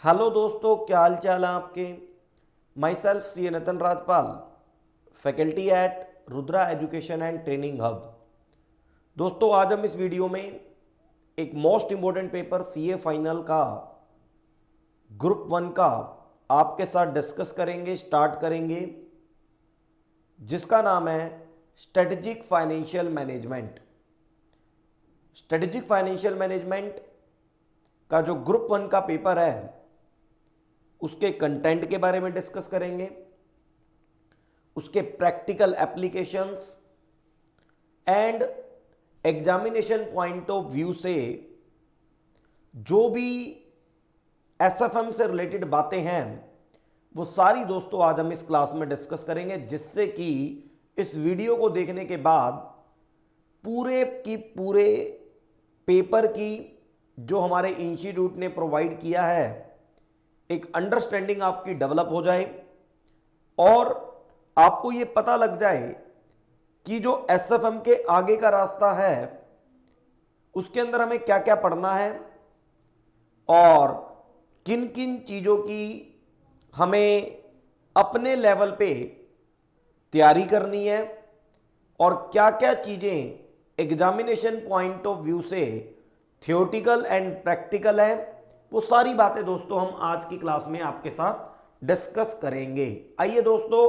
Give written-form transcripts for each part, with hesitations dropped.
Hello दोस्तों, क्या हाल चाल है आपके। Myself C Nitin Rajpal, faculty at Rudra education and training hub. दोस्तों, आज हम इस वीडियो में एक most important paper CA final का ग्रुप 1 का आपके साथ डिस्कस करेंगे, स्टार्ट करेंगे, जिसका नाम है strategic financial management. Strategic financial management का जो ग्रुप 1 का पेपर है उसके कंटेंट के बारे में डिस्कस करेंगे, उसके practical applications and examination point of view से जो भी एसएफएम से रिलेटेड बातें हैं वो सारी दोस्तों आज हम इस क्लास में डिस्कस करेंगे, जिससे कि इस वीडियो को देखने के बाद पूरे की पूरे पेपर की जो हमारे इंस्टीट्यूट ने प्रोवाइड किया है एक अंडरस्टैंडिंग आपकी डेवलप हो जाए और आपको ये पता लग जाए कि जो एसएफएम के आगे का रास्ता है उसके अंदर हमें क्या क्या पढ़ना है और किन किन चीज़ों की हमें अपने लेवल पे तैयारी करनी है और क्या क्या चीज़ें एग्जामिनेशन पॉइंट ऑफ व्यू से थियोरटिकल एंड प्रैक्टिकल है, वो सारी बातें दोस्तों हम आज की क्लास में आपके साथ डिस्कस करेंगे। आइए दोस्तों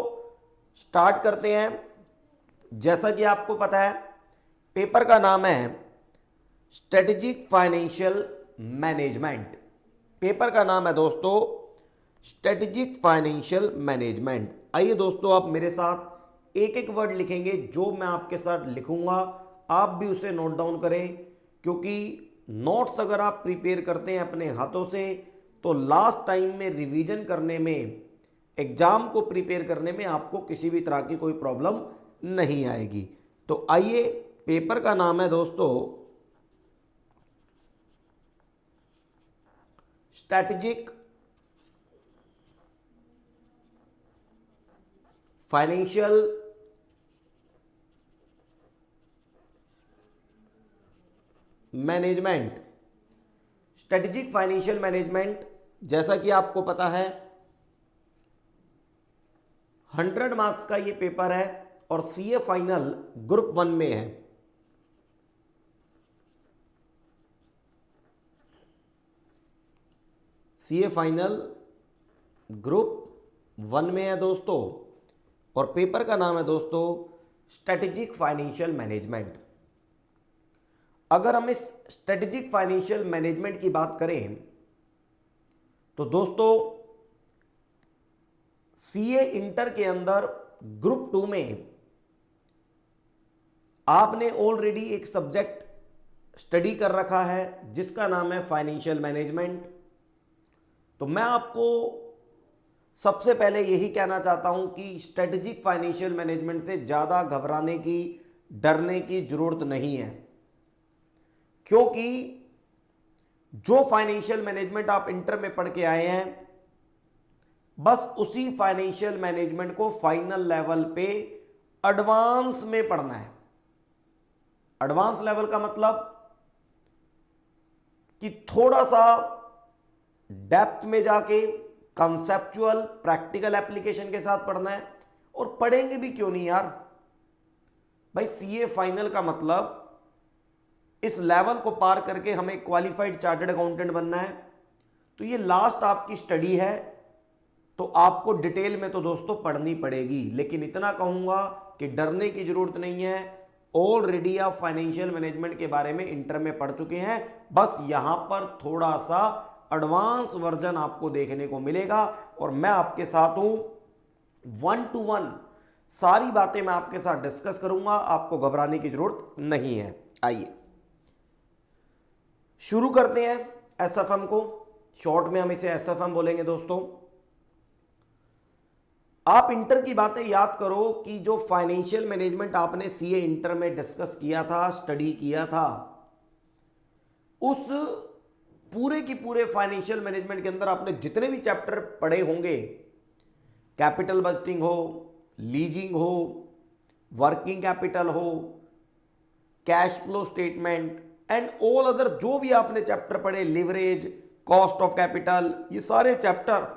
स्टार्ट करते हैं। जैसा कि आपको पता है पेपर का नाम है स्ट्रेटेजिक फाइनेंशियल मैनेजमेंट। पेपर का नाम है दोस्तों स्ट्रेटेजिक फाइनेंशियल मैनेजमेंट। आइए दोस्तों आप मेरे साथ एक एक वर्ड लिखेंगे, जो मैं आपके साथ लिखूंगा आप भी उसे नोट डाउन करें, क्योंकि नोट्स अगर आप प्रिपेयर करते हैं अपने हाथों से तो लास्ट टाइम में रिवीजन करने में, एग्जाम को प्रिपेयर करने में आपको किसी भी तरह की कोई प्रॉब्लम नहीं आएगी। तो आइए, पेपर का नाम है दोस्तों strategic financial management. Strategic financial management, जैसा कि आपको पता है 100 मार्क्स का ये पेपर है और सीए फाइनल ग्रुप 1 में है। सीए फाइनल ग्रुप 1 में है दोस्तों और पेपर का नाम है दोस्तों स्ट्रेटेजिक फाइनेंशियल मैनेजमेंट। अगर हम इस स्ट्रेटेजिक फाइनेंशियल मैनेजमेंट की बात करें तो दोस्तों सीए इंटर के अंदर ग्रुप 2 में आपने ऑलरेडी एक सब्जेक्ट स्टडी कर रखा है जिसका नाम है फाइनेंशियल मैनेजमेंट। तो मैं आपको सबसे पहले यही कहना चाहता हूं कि स्ट्रेटेजिक फाइनेंशियल मैनेजमेंट से ज़्यादा घबराने की, डरने की जरूरत नहीं है, क्योंकि जो फाइनेंशियल मैनेजमेंट आप इंटर में पढ़ के आए हैं बस उसी फाइनेंशियल मैनेजमेंट को फाइनल लेवल पे एडवांस में पढ़ना है। एडवांस लेवल का मतलब कि थोड़ा सा डेप्थ में जाके कंसेप्चुअल प्रैक्टिकल एप्लीकेशन के साथ पढ़ना है। और पढ़ेंगे भी क्यों नहीं यार भाई, सीए फाइनल का मतलब इस लेवल को पार करके हमें क्वालिफाइड चार्टर्ड अकाउंटेंट बनना है। तो ये लास्ट आपकी स्टडी है, तो आपको डिटेल में तो दोस्तों पढ़नी पड़ेगी, लेकिन इतना कहूंगा कि डरने की जरूरत नहीं है। ऑलरेडी आप फाइनेंशियल मैनेजमेंट के बारे में इंटर में पढ़ चुके हैं, बस यहां पर थोड़ा सा एडवांस वर्जन आपको देखने को मिलेगा और मैं आपके साथ हूं 1 to 1 सारी बातें मैं आपके साथ डिस्कस करूंगा, आपको घबराने की जरूरत नहीं है। आइए शुरू करते हैं एसएफएम को। शॉर्ट में हम इसे एसएफएम बोलेंगे दोस्तों। आप इंटर की बातें याद करो कि जो फाइनेंशियल मैनेजमेंट आपने सीए इंटर में डिस्कस किया था, स्टडी किया था, उस पूरे की पूरे फाइनेंशियल मैनेजमेंट के अंदर आपने जितने भी चैप्टर पढ़े होंगे, कैपिटल बजटिंग हो, लीजिंग हो, वर्किंग कैपिटल हो, cash flow statement and all other जो भी आपने चैप्टर पढ़े, लिवरेज, कॉस्ट ऑफ कैपिटल, ये सारे चैप्टर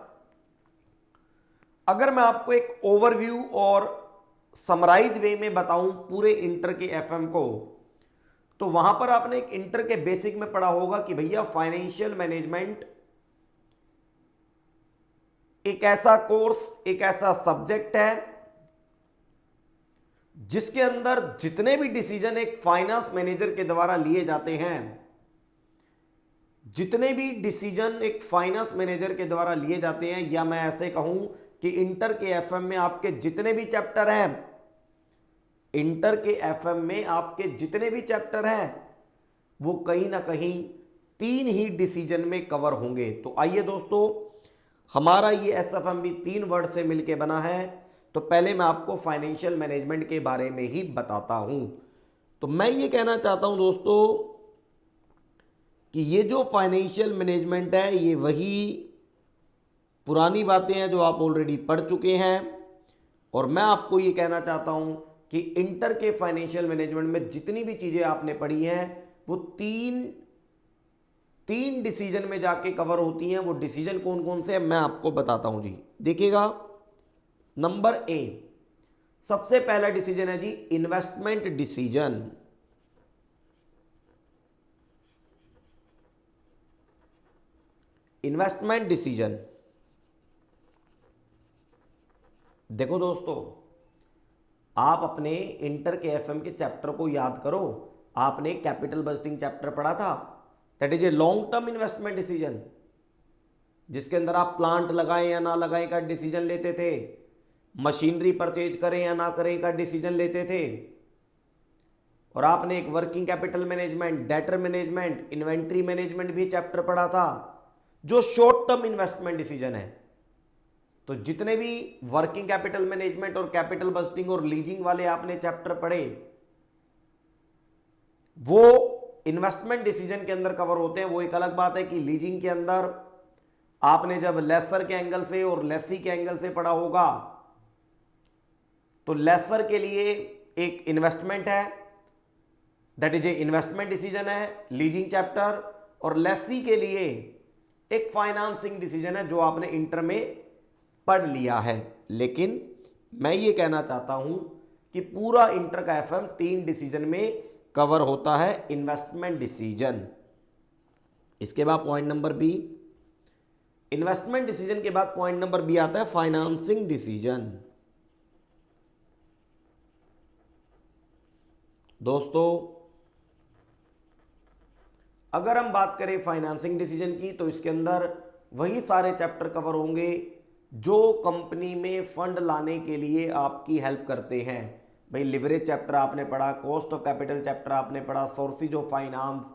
अगर मैं आपको एक ओवरव्यू और समराइज वे में बताऊं पूरे इंटर के एफएम को, तो वहां पर आपने एक इंटर के बेसिक में पढ़ा होगा कि भैया फाइनेंशियल मैनेजमेंट एक ऐसा कोर्स, एक ऐसा सब्जेक्ट है जिसके अंदर जितने भी डिसीजन एक फाइनेंस मैनेजर के द्वारा लिए जाते हैं, जितने भी डिसीजन एक फाइनेंस मैनेजर के द्वारा लिए जाते हैं, या मैं ऐसे कहूं कि इंटर के एफएम में आपके जितने भी चैप्टर हैं, इंटर के एफएम में आपके जितने भी चैप्टर हैं, वो कहीं ना कहीं 3 ही डिसीजन में कवर होंगे। तो आइए दोस्तों, हमारा ये एसएफएम भी 3 वर्ड से मिलके बना है। तो पहले मैं आपको फाइनेंशियल मैनेजमेंट के बारे में ही बताता हूं। तो मैं ये कहना चाहता हूं दोस्तों कि ये जो फाइनेंशियल मैनेजमेंट है, ये वही पुरानी बातें हैं जो आप ऑलरेडी पढ़ चुके हैं, और मैं आपको ये कहना चाहता हूं कि इंटर के फाइनेंशियल मैनेजमेंट में जितनी भी चीजें आपने पढ़ी हैं वो तीन डिसीजन में जाके कवर होती हैं। वो डिसीजन कौन कौन से हैं मैं आपको बताता हूं जी। देखिएगा, नंबर ए, सबसे पहला डिसीजन है जी इन्वेस्टमेंट डिसीजन। इन्वेस्टमेंट डिसीजन, देखो दोस्तों, आप अपने इंटर के एफएम के चैप्टर को याद करो। आपने कैपिटल बजटिंग चैप्टर पढ़ा था, that is a long term investment decision, जिसके अंदर आप प्लांट लगाएं या ना लगाएं का डिसीजन लेते थे, मशीनरी परचेज करें या ना करें का डिसीजन लेते थे। और आपने एक working capital management, debtor management, inventory management भी चैप्टर पढ़ा था, जो शॉर्ट टर्म इन्वेस्टमेंट डिसीजन है। तो जितने भी वर्किंग कैपिटल मैनेजमेंट और कैपिटल बजटिंग और लीजिंग वाले आपने चैप्टर पढ़े, वो इन्वेस्टमेंट डिसीजन के अंदर कवर होते हैं। वो एक अलग बात है कि लीजिंग के अंदर आपने जब लेसर के एंगल से और लेसी के एंगल से पढ़ा होगा, तो लेसर के लिए एक इन्वेस्टमेंट है, that is a investment decision है लीजिंग चैप्टर, और लेसी के लिए एक फाइनेंसिंग डिसीजन है जो आपने इंटर में पढ़ लिया है। लेकिन मैं ये कहना चाहता हूं कि पूरा इंटर का एफएम 3 डिसीजन में कवर होता है, इन्वेस्टमेंट डिसीजन। इसके बाद point number B, investment decision के बाद पॉइंट नंबर बी आता है फाइनेंसिंग डिसीजन। दोस्तों, अगर हम बात करें फाइनेंसिंग डिसीजन की, तो इसके अंदर वही सारे चैप्टर कवर होंगे जो कंपनी में फंड लाने के लिए आपकी हेल्प करते हैं। भाई लिवरेज चैप्टर आपने पढ़ा, कॉस्ट ऑफ कैपिटल चैप्टर आपने पढ़ा, सोर्सेज ऑफ फाइनेंस,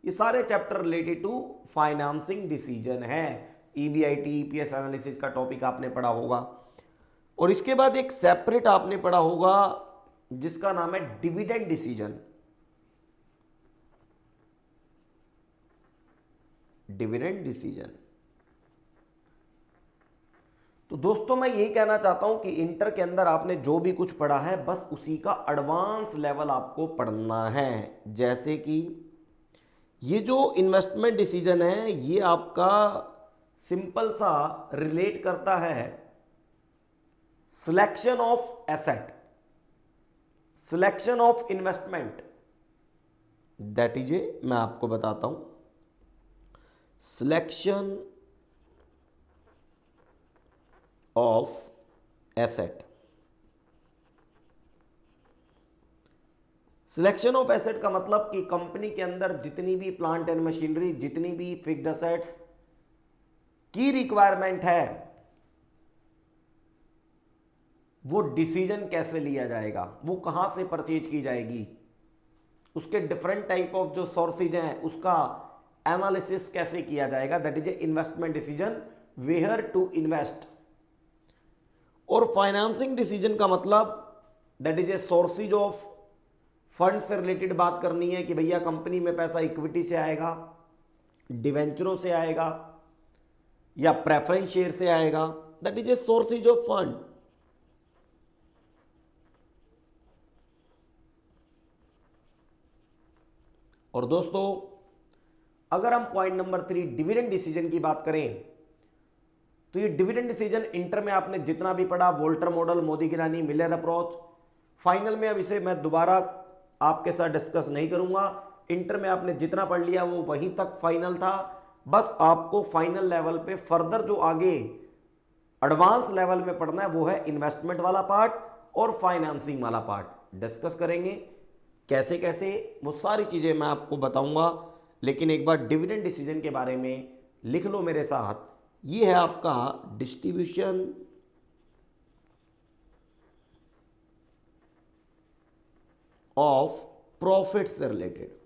ये सारे chapter related to financing decision है। ईबीआईटी, ईपीएस एनालिसिस का टॉपिक आपने पढ़ा होगा। और इसके बाद एक सेपरेट आपने पढ़ा होगा जिसका नाम है डिविडेंड डिसीजन। Dividend decision. तो दोस्तों, मैं यही कहना चाहता हूं कि इंटर के अंदर आपने जो भी कुछ पढ़ा है, बस उसी का एडवांस लेवल आपको पढ़ना है। जैसे कि ये जो इन्वेस्टमेंट डिसीजन है, ये आपका सिंपल सा रिलेट करता है selection of asset, selection of investment, that is ए, मैं आपको बताता हूं, selection of asset. Selection of asset का मतलब कि कंपनी के अंदर जितनी भी प्लांट एंड मशीनरी, जितनी भी फिक्स्ड एसेट्स की रिक्वायरमेंट है, वो डिसीजन कैसे लिया जाएगा, वो कहां से परचेज की जाएगी, उसके डिफरेंट टाइप ऑफ जो सोर्सेज हैं उसका एनालिसिस कैसे किया जाएगा, that is a investment decision, where to invest. और फाइनेंसिंग डिसीजन का मतलब that is a sources of fund से रिलेटेड बात करनी है कि भैया कंपनी में पैसा इक्विटी से आएगा, डिवेंचरों से आएगा, या प्रेफरेंस शेयर से आएगा, that is a sources of fund. और दोस्तों, अगर हम पॉइंट नंबर 3 डिविडेंड डिसीजन की बात करें, तो ये डिविडेंड डिसीजन इंटर में आपने जितना भी पढ़ा, Walter model, Modigliani, Miller approach, final में अब इसे मैं दोबारा आपके साथ डिस्कस नहीं करूंगा। इंटर में आपने जितना पढ़ लिया वो वहीं तक फाइनल था। बस आपको फाइनल लेवल पे फर्दर जो आगे एडवांस लेवल में पढ़ना है वो है इन्वेस्टमेंट वाला पार्ट और फाइनेंसिंग वाला पार्ट डिस्कस करेंगे। कैसे कैसे वो सारी चीजें मैं आपको बताऊंगा, लेकिन एक बार डिविडेंड डिसीजन के बारे में लिख लो मेरे साथ। ये है आपका डिस्ट्रीब्यूशन ऑफ प्रॉफिट से रिलेटेड।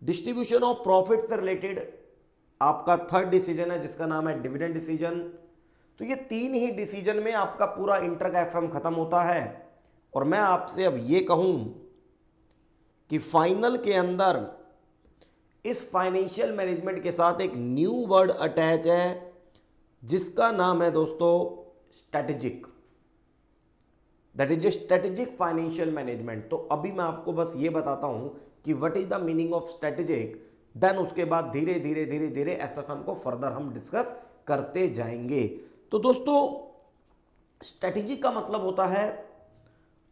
डिस्ट्रीब्यूशन ऑफ प्रॉफिट से रिलेटेड आपका थर्ड डिसीजन है जिसका नाम है डिविडेंड डिसीजन। तो ये 3 ही डिसीजन में आपका पूरा इंटर का एफएम खत्म होता है। और मैं आपसे अब ये कहूं कि फाइनल के अंदर इस फाइनेंशियल मैनेजमेंट के साथ एक न्यू वर्ड अटैच है जिसका नाम है दोस्तों strategic. That is a strategic financial management. तो अभी मैं आपको बस ये बताता हूं कि what is the meaning of strategic, then उसके बाद धीरे धीरे धीरे धीरे एसएफएम को फर्दर हम डिस्कस करते जाएंगे। तो दोस्तों स्ट्रेटेजिक का मतलब होता है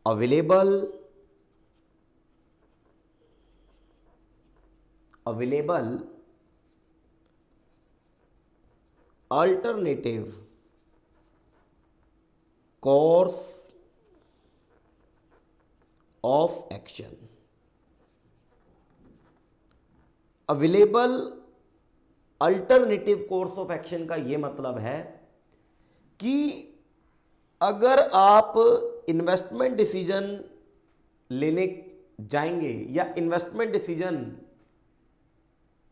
available alternative course of action. Available alternative course of action का यह मतलब है कि अगर आप इन्वेस्टमेंट डिसीजन लेने जाएंगे या इन्वेस्टमेंट डिसीजन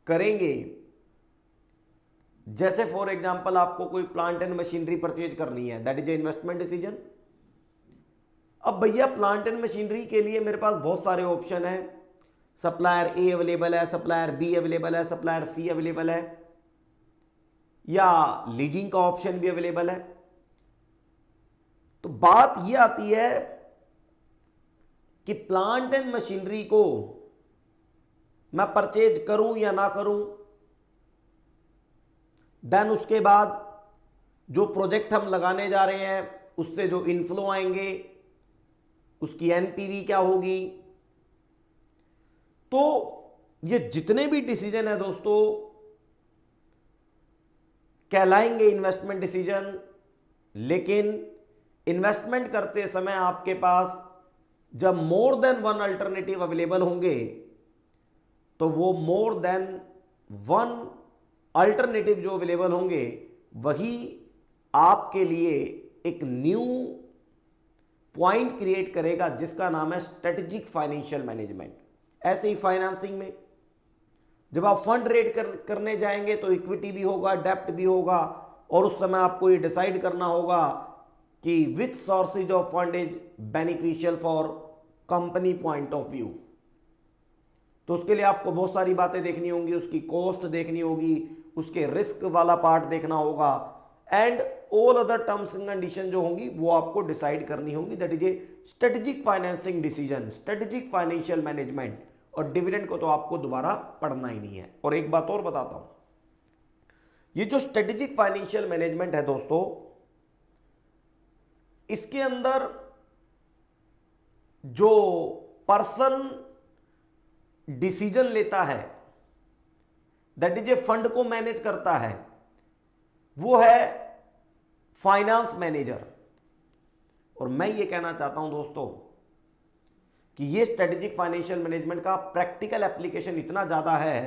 करेंगे, जैसे फॉर एग्जांपल आपको कोई प्लांट एंड मशीनरी परचेज करनी है, that is a investment decision. अब भैया प्लांट एंड मशीनरी के लिए मेरे पास बहुत सारे ऑप्शन हैं। सप्लायर ए अवेलेबल है, सप्लायर बी अवेलेबल है, सप्लायर सी अवेलेबल है, या लीजिंग का ऑप्शन भी अवेलेबल है। तो बात यह आती है कि प्लांट एंड मशीनरी को मैं परचेज करूं या ना करूं, देन उसके बाद जो प्रोजेक्ट हम लगाने जा रहे हैं उससे जो इनफ्लो आएंगे उसकी एनपीवी क्या होगी। तो ये जितने भी डिसीजन है दोस्तों कहलाएंगे इन्वेस्टमेंट डिसीजन। लेकिन इन्वेस्टमेंट करते समय आपके पास जब more than one alternative available होंगे तो वो मोर देन वन अल्टरनेटिव जो अवेलेबल होंगे वही आपके लिए एक न्यू पॉइंट क्रिएट करेगा जिसका नाम है स्ट्रेटेजिक फाइनेंशियल मैनेजमेंट। ऐसे ही फाइनेंसिंग में जब आप फंड रेट करने जाएंगे तो इक्विटी भी होगा, डेप्ट भी होगा, और उस समय आपको ये डिसाइड करना होगा कि which sources of fund is beneficial for company point of view. तो उसके लिए आपको बहुत सारी बातें देखनी होंगी, उसकी कॉस्ट देखनी होगी, उसके रिस्क वाला पार्ट देखना होगा, and all other terms and condition जो होंगी वो आपको डिसाइड करनी होंगी। That is a strategic financing decision, strategic financial management. और डिविडेंड को तो आपको दोबारा पढ़ना ही नहीं है। और एक बात और बताता हूं, ये जो स्ट्रेटेजिक फाइनेंशियल मैनेजमेंट है दोस्तों, इसके अंदर जो पर्सन डिसीजन लेता है, दैट इज ए फंड को मैनेज करता है, वो है फाइनेंस मैनेजर। और मैं ये कहना चाहता हूं दोस्तों कि ये स्ट्रेटेजिक फाइनेंशियल मैनेजमेंट का प्रैक्टिकल एप्लीकेशन इतना ज्यादा है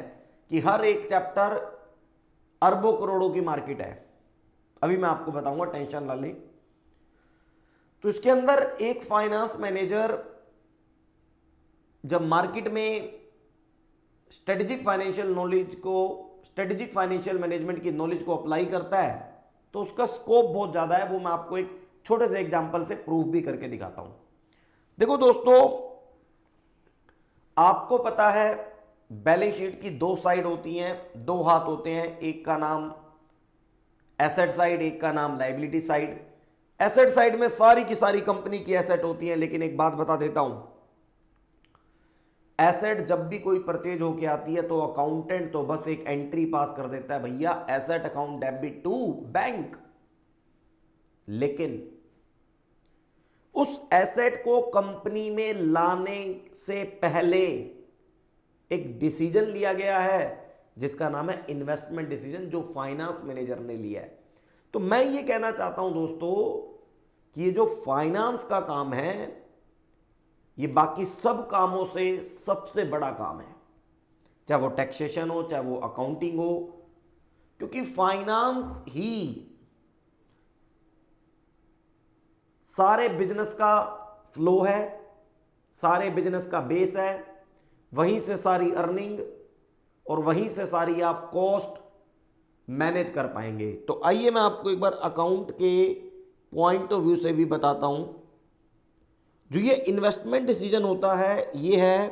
कि हर एक चैप्टर अरबों करोड़ों की मार्केट है। अभी मैं आपको बताऊंगा, टेंशन ना लें। तो इसके अंदर एक फाइनेंस मैनेजर जब मार्केट में स्ट्रेटेजिक फाइनेंशियल नॉलेज को, स्ट्रेटेजिक फाइनेंशियल मैनेजमेंट की नॉलेज को अप्लाई करता है तो उसका स्कोप बहुत ज्यादा है। वो मैं आपको एक छोटे से एग्जांपल से प्रूफ भी करके दिखाता हूं। देखो दोस्तों, आपको पता है बैलेंस शीट की 2 साइड होती हैं, 2 हाथ होते हैं, एक का नाम एसेट साइड, एक का नाम लायबिलिटी साइड। एसेट साइड में सारी की सारी कंपनी की एसेट होती हैं, लेकिन एक बात बता देता हूं, एसेट जब भी कोई परचेज होके आती है तो अकाउंटेंट तो बस एक एंट्री पास कर देता है, भैया asset account debit to bank. लेकिन उस एसेट को कंपनी में लाने से पहले एक डिसीजन लिया गया है जिसका नाम है इन्वेस्टमेंट डिसीजन, जो फाइनेंस मैनेजर ने लिया है। तो मैं ये कहना चाहता हूं दोस्तों कि ये जो फाइनेंस का काम है ये बाकी सब कामों से सबसे बड़ा काम है, चाहे वो टैक्सेशन हो, चाहे वो अकाउंटिंग हो, क्योंकि फाइनेंस ही सारे बिजनेस का फ्लो है, सारे बिजनेस का बेस है, वहीं से सारी अर्निंग और वहीं से सारी आप कॉस्ट मैनेज कर पाएंगे। तो आइए मैं आपको एक बार अकाउंट के पॉइंट ऑफ व्यू से भी बताता हूं। जो ये इन्वेस्टमेंट डिसीजन होता है ये है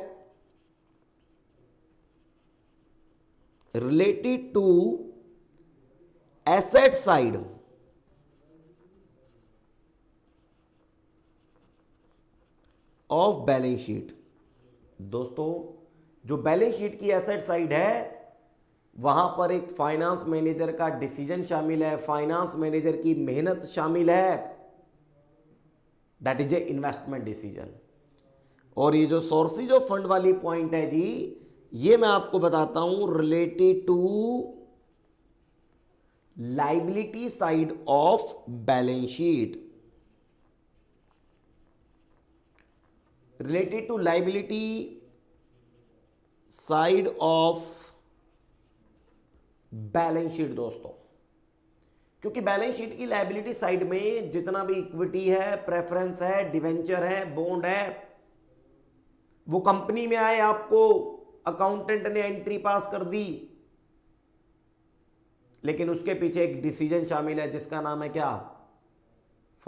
related to asset side of balance sheet. दोस्तों जो बैलेंस शीट की एसेट साइड है वहां पर एक फाइनेंस मैनेजर का डिसीजन शामिल है, फाइनेंस मैनेजर की मेहनत शामिल है, that is a investment decision. और ये जो सोर्सेज ऑफ फंड वाली पॉइंट है जी, ये मैं आपको बताता हूं related to liability side of balance sheet. Related to liability side of balance sheet दोस्तों, क्योंकि बैलेंस शीट की लायबिलिटी साइड में जितना भी इक्विटी है, प्रेफरेंस है, डिवेंचर है, बॉन्ड है, वो कंपनी में आए, आपको अकाउंटेंट ने एंट्री पास कर दी, लेकिन उसके पीछे एक डिसीजन शामिल है जिसका नाम है क्या?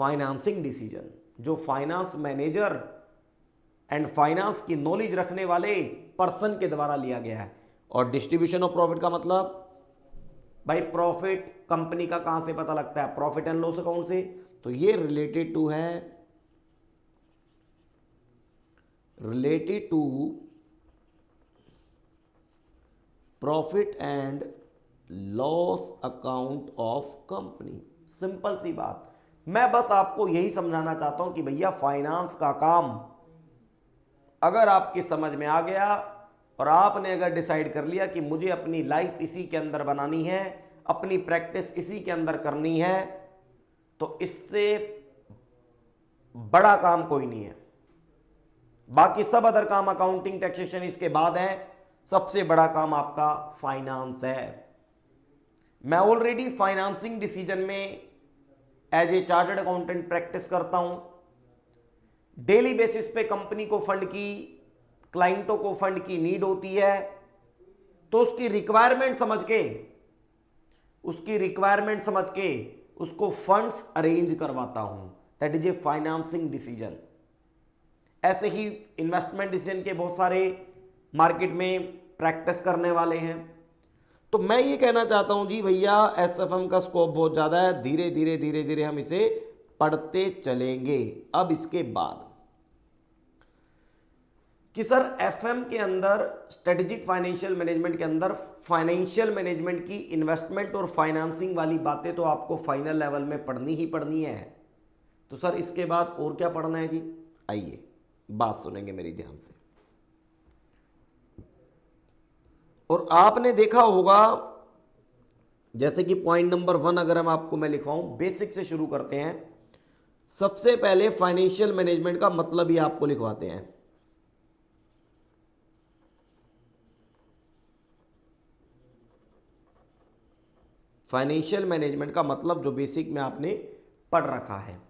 फाइनेंसिंग डिसीजन, जो फाइनेंस मैनेजर एंड फाइनेंस की नॉलेज रखने वाले पर्सन के द्वारा लिया गया है। और डिस्ट्रीब्यूशन ऑफ प्रॉफिट का मतलब भाई प्रॉफिट कंपनी का कहां से पता लगता है? प्रॉफिट एंड लॉस अकाउंट से। तो ये related to profit and loss account of company. Simple सी बात, मैं बस आपको यही समझाना चाहता हूं कि भैया फाइनेंस का काम अगर आपकी समझ में आ गया और आपने अगर डिसाइड कर लिया कि मुझे अपनी लाइफ इसी के अंदर बनानी है, अपनी प्रैक्टिस इसी के अंदर करनी है, तो इससे बड़ा काम कोई नहीं है। बाकी सब अदर काम, अकाउंटिंग, टैक्सेशन इसके बाद है, सबसे बड़ा काम आपका फाइनेंस है। मैं ऑलरेडी फाइनेंसिंग डिसीजन में as a chartered accountant practice करता हूं। डेली बेसिस पे कंपनी को फंड की, क्लाइंटों को फंड की नीड होती है, तो उसकी रिक्वायरमेंट समझ के उसको फंड्स अरेंज करवाता हूं। That is A financing decision. ऐसे ही इन्वेस्टमेंट डिसीजन के बहुत सारे मार्केट में प्रैक्टिस करने वाले हैं। तो मैं ये कहना चाहता हूं जी भैया, एसएफएम का स्कोप बहुत ज्यादा है, धीरे धीरे धीरे धीरे हम इसे पढ़ते चलेंगे। अब इसके बाद कि सर एफएम के अंदर, स्ट्रेटेजिक फाइनेंशियल मैनेजमेंट के अंदर, फाइनेंशियल मैनेजमेंट की इन्वेस्टमेंट और फाइनेंसिंग वाली बातें तो आपको फाइनल लेवल में पढ़नी ही पढ़नी है। तो सर इसके बाद और क्या पढ़ना है जी? आइए बात सुनेंगे मेरी ध्यान से। और आपने देखा होगा, जैसे कि पॉइंट नंबर 1 अगर हम आपको मैं लिखवाऊं, बेसिक से शुरू करते हैं। सबसे पहले फाइनेंशियल मैनेजमेंट का मतलब ही आपको लिखवाते हैं। फाइनेंशियल मैनेजमेंट का मतलब जो बेसिक में आपने पढ़ रखा है,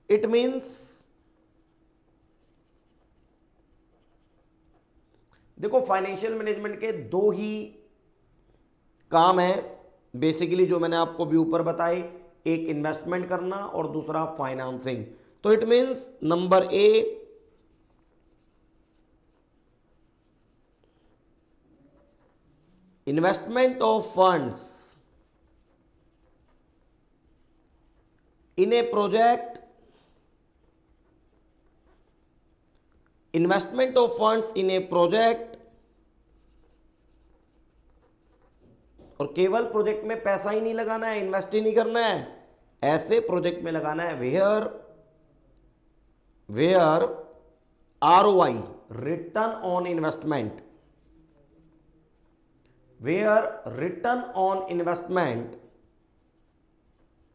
इट मींस, देखो फाइनेंशियल मैनेजमेंट के दो ही काम है बेसिकली, जो मैंने आपको भी ऊपर बताए, एक इन्वेस्टमेंट करना और दूसरा फाइनेंसिंग। तो it means number A, investment of funds in a project investment of funds in a project, और केवल प्रोजेक्ट में पैसा ही नहीं लगाना है, इन्वेस्ट ही नहीं करना है, ऐसे प्रोजेक्ट में लगाना है where ROI, return on investment, where return on investment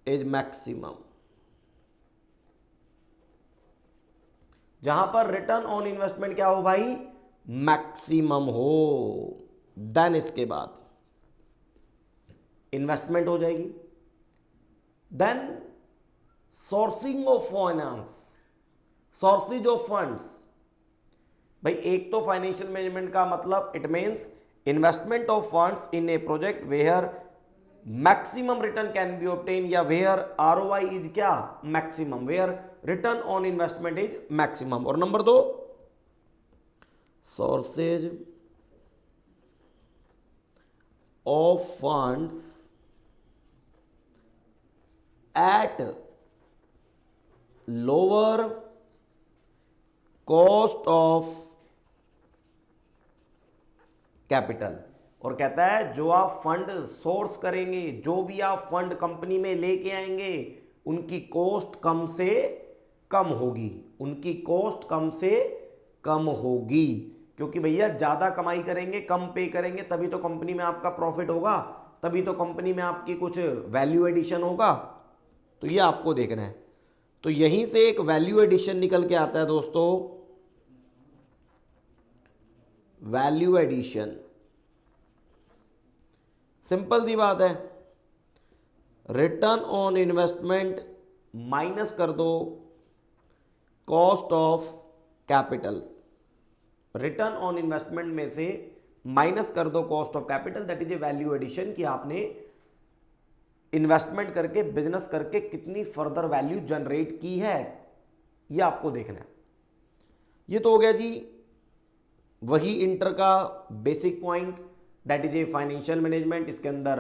is maximum, जहां पर रिटर्न ऑन इन्वेस्टमेंट क्या हो भाई, मैक्सिमम हो, देन इसके बाद इन्वेस्टमेंट हो जाएगी। Then sourcing of finance, sources of funds, भाई एक तो फाइनेंशियल मैनेजमेंट का मतलब it means investment of funds in a project where maximum return can be obtain, या वेयर ROI इज क्या, maximum, where return on investment is maximum. और number 2 sources of funds at lower cost of capital. और कहता है जो आप fund source करेंगे, जो भी आप फंड कंपनी में लेके आएंगे, उनकी कॉस्ट कम से कम होगी, उनकी कॉस्ट कम से कम होगी, क्योंकि भैया ज़्यादा कमाई करेंगे, कम पे करेंगे, तभी तो कंपनी में आपका प्रॉफिट होगा, तभी तो कंपनी में आपकी कुछ वैल्यू एडिशन होगा। तो ये आपको देखना है। तो यहीं से एक वैल्यू एडिशन निकल के आता है दोस्तों, वैल्यू एडिशन, सिंपल सी बात है, रिटर्न ऑन इन्वेस्टमेंट माइनस कर दो cost of capital, return on investment में से माइनस कर दो cost of capital, that is a value addition, कि आपने इन्वेस्टमेंट करके, बिजनेस करके कितनी फर्दर वैल्यू जनरेट की है, ये आपको देखना है। ये तो हो गया जी वही इंटर का basic point, that is a financial management. इसके अंदर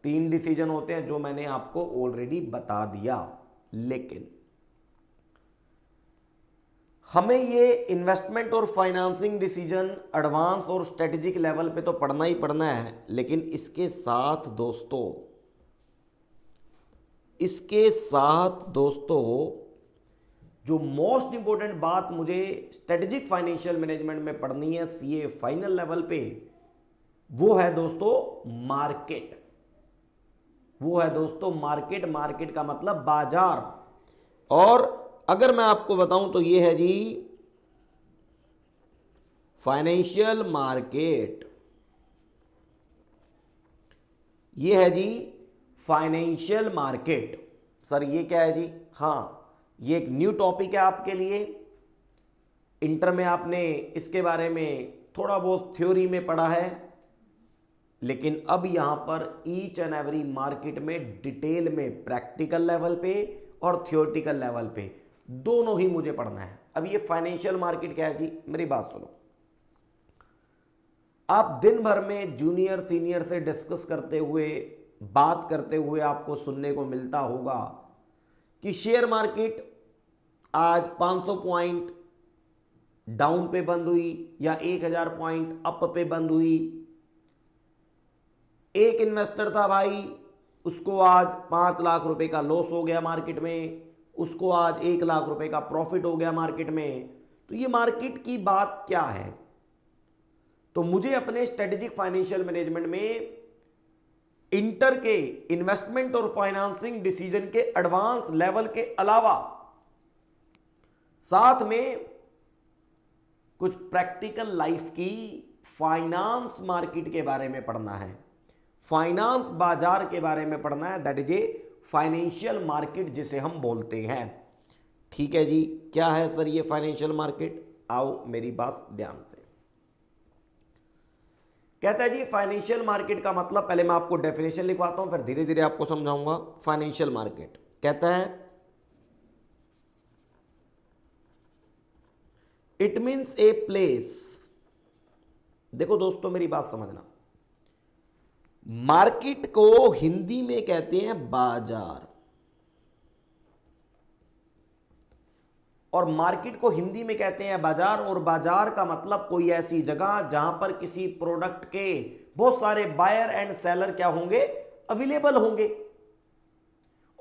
3 डिसीजन होते हैं जो मैंने आपको ऑलरेडी बता दिया, लेकिन हमें ये इन्वेस्टमेंट और फाइनेंसिंग डिसीजन एडवांस और स्ट्रेटेजिक लेवल पे तो पढ़ना ही पढ़ना है, लेकिन इसके साथ दोस्तों जो मोस्ट इंपॉर्टेंट बात मुझे स्ट्रेटेजिक फाइनेंशियल मैनेजमेंट में पढ़नी है CA फाइनल लेवल पे, वो है दोस्तों मार्केट। वो है दोस्तों मार्केट। मार्केट का मतलब बाजार। और अगर मैं आपको बताऊं तो ये है जी फाइनेंशियल मार्केट, ये है जी फाइनेंशियल मार्केट। सर ये क्या है जी? हाँ, ये एक न्यू टॉपिक है आपके लिए। इंटर में आपने इसके बारे में थोड़ा बहुत थ्योरी में पढ़ा है, लेकिन अब यहां पर ईच एंड एवरी मार्केट में डिटेल में प्रैक्टिकल लेवल पे और थियोरेटिकल लेवल पे दोनों ही मुझे पढ़ना है। अब ये फाइनेंशियल मार्केट क्या है जी? मेरी बात सुनो। आप दिन भर में जूनियर सीनियर से डिस्कस करते हुए, बात करते हुए आपको सुनने को मिलता होगा कि शेयर मार्केट आज 500 पॉइंट डाउन पे बंद हुई या 1000 पॉइंट अप पे बंद हुई। एक इन्वेस्टर था भाई, उसको आज 5 लाख रुपए का लॉस हो गया मार्केट में, उसको आज 1 लाख रुपए का प्रॉफिट हो गया मार्केट में। तो ये मार्केट की बात क्या है? तो मुझे अपने स्ट्रेटेजिक फाइनेंशियल मैनेजमेंट में इंटर के इन्वेस्टमेंट और फाइनेंसिंग डिसीजन के एडवांस लेवल के अलावा साथ में कुछ प्रैक्टिकल लाइफ की फाइनेंस मार्केट के बारे में पढ़ना है, फाइनेंस बाजार के बारे में पढ़ना है। That is a financial market जिसे हम बोलते हैं। ठीक है जी, क्या है सर ये फाइनेंशियल मार्केट? आओ मेरी बात ध्यान से। कहता है जी फाइनेंशियल मार्केट का मतलब, पहले मैं आपको डेफिनेशन लिखवाता हूं, फिर धीरे धीरे आपको समझाऊंगा। फाइनेंशियल मार्केट कहता है इट मीन्स ए प्लेस। देखो दोस्तों मेरी बात समझना, मार्केट को हिंदी में कहते हैं बाजार, और मार्केट को हिंदी में कहते हैं बाजार, और बाजार का मतलब कोई ऐसी जगह जहां पर किसी प्रोडक्ट के बहुत सारे बायर एंड सेलर क्या होंगे, अवेलेबल होंगे,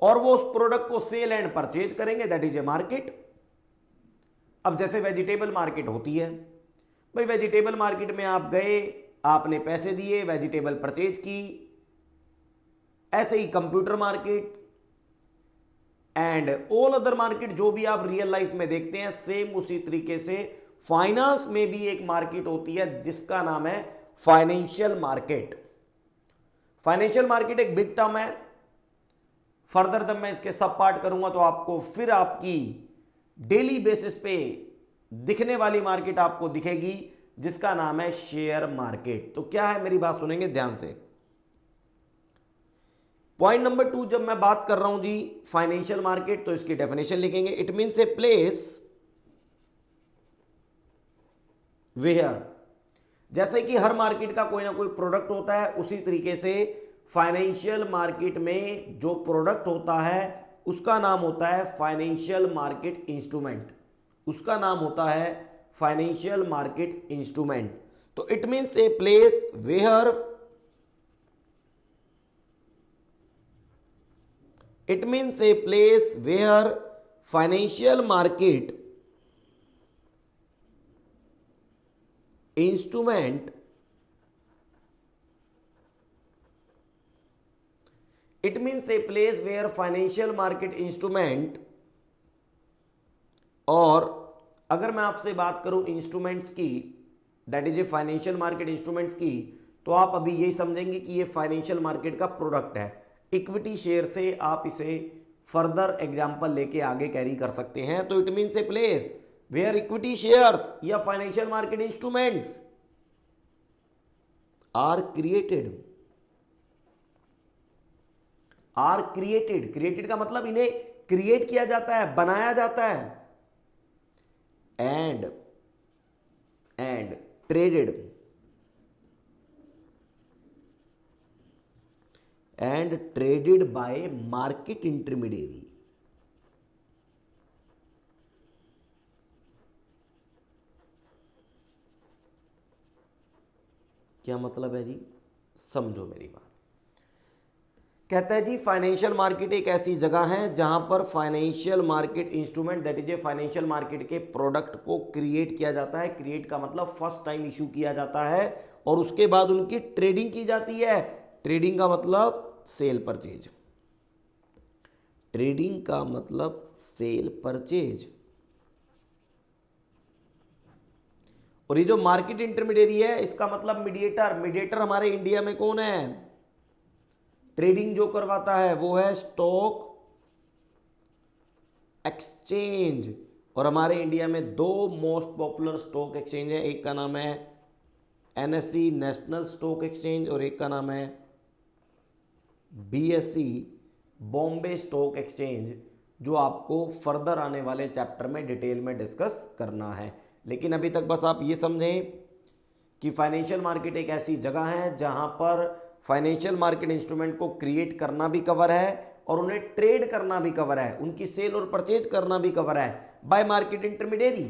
और वो उस प्रोडक्ट को सेल एंड परचेज करेंगे, दैट इज ए मार्केट। अब जैसे वेजिटेबल मार्केट होती है, भाई वेजिटेबल मार्केट में आप गए, आपने पैसे दिए, वेजिटेबल परचेज की। ऐसे ही computer market and all other market जो भी आप रियल लाइफ में देखते हैं, सेम उसी तरीके से फाइनेंस में भी एक मार्केट होती है जिसका नाम है फाइनेंशियल मार्केट। फाइनेंशियल मार्केट एक बिग टर्म है, फर्दर जब मैं इसके सब पार्ट करूंगा तो आपको फिर आपकी डेली बेसिस पे दिखने वाली मार्केट आपको दिखेगी जिसका नाम है शेयर मार्केट। तो क्या है, मेरी बात सुनेंगे ध्यान से। पॉइंट नंबर 2, जब मैं बात कर रहा हूं जी फाइनेंशियल मार्केट, तो इसकी डेफिनेशन लिखेंगे, it means a place where, जैसे कि हर मार्केट का कोई ना कोई प्रोडक्ट होता है, उसी तरीके से फाइनेंशियल मार्केट में जो प्रोडक्ट होता है उसका नाम होता है फाइनेंशियल मार्केट इंस्ट्रूमेंट, उसका नाम होता है फाइनेंशियल मार्केट इंस्ट्रूमेंट। तो it means a place where, it means a place where financial market instrument, it means a place where financial market instrument, और अगर मैं आपसे बात करूं इंस्ट्रूमेंट्स की, that is a financial market instruments की, तो आप अभी यही समझेंगे कि ये फाइनेंशियल मार्केट का प्रोडक्ट है। इक्विटी शेयर से आप इसे फर्दर एग्जांपल लेके आगे कैरी कर सकते हैं। तो it means a place where equity shares या financial market instruments are created, are created, created का मतलब इन्हें क्रिएट किया जाता है, बनाया जाता है, and traded, and traded by market intermediary। क्या मतलब है जी, समझो मेरी बात। कहता है जी फाइनेंशियल मार्केट एक ऐसी जगह है जहां पर financial market instrument, that is a financial market के प्रोडक्ट को क्रिएट किया जाता है। क्रिएट का मतलब फर्स्ट टाइम इशू किया जाता है और उसके बाद उनकी ट्रेडिंग की जाती है। ट्रेडिंग का मतलब सेल परचेज, ट्रेडिंग का मतलब सेल परचेज। और ये जो मार्केट इंटरमीडिएरी है इसका मतलब मीडिएटर। मीडिएटर हमारे इंडिया में कौन है, ट्रेडिंग जो करवाता है वो है स्टॉक एक्सचेंज। और हमारे इंडिया में दो मोस्ट पॉपुलर स्टॉक एक्सचेंज है, एक का नाम है एनएसई नेशनल स्टॉक एक्सचेंज और एक का नाम है बीएसई बॉम्बे स्टॉक एक्सचेंज, जो आपको फर्दर आने वाले चैप्टर में डिटेल में डिस्कस करना है। लेकिन अभी तक बस आप ये समझें कि फाइनेंशियल मार्केट एक ऐसी जगह है जहां पर फाइनेंशियल मार्केट इंस्ट्रूमेंट को क्रिएट करना भी कवर है और उन्हें ट्रेड करना भी कवर है, उनकी सेल और परचेज करना भी कवर है bye market intermediary,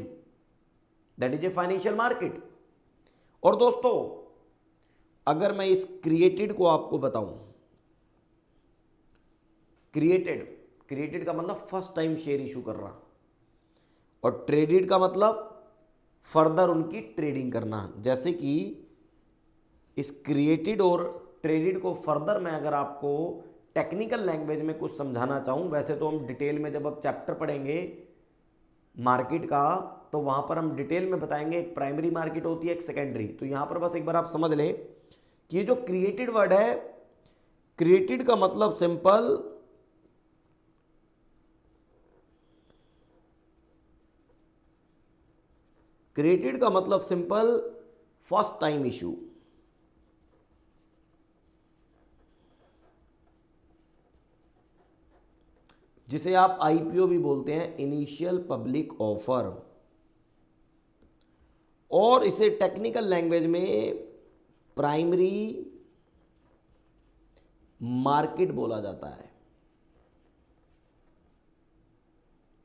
that is a financial market. और दोस्तों अगर मैं इस क्रिएटेड को आपको बताऊं, क्रिएटेड का मतलब फर्स्ट टाइम शेयर इशू कर रहा, और ट्रेडेड का मतलब फर्दर उनकी ट्रेडिंग करना। जैसे कि इस क्रिएटेड और ट्रेडेड को फर्दर मैं अगर आपको टेक्निकल लैंग्वेज में कुछ समझाना चाहूं, वैसे तो हम डिटेल में जब अब चैप्टर पढ़ेंगे मार्केट का तो वहां पर हम डिटेल में बताएंगे, एक प्राइमरी मार्केट होती है, एक सेकेंडरी। तो यहां पर बस एक बार आप समझ लें कि ये जो क्रिएटेड वर्ड है, क्रिएटेड का मतलब सिंपल क्रिएटेड का मतलब सिंपल फर्स्ट टाइम इशू। जिसे आप आईपीओ भी बोलते हैं, इनिशियल पब्लिक ऑफर, और इसे टेक्निकल लैंग्वेज में प्राइमरी मार्केट बोला जाता है।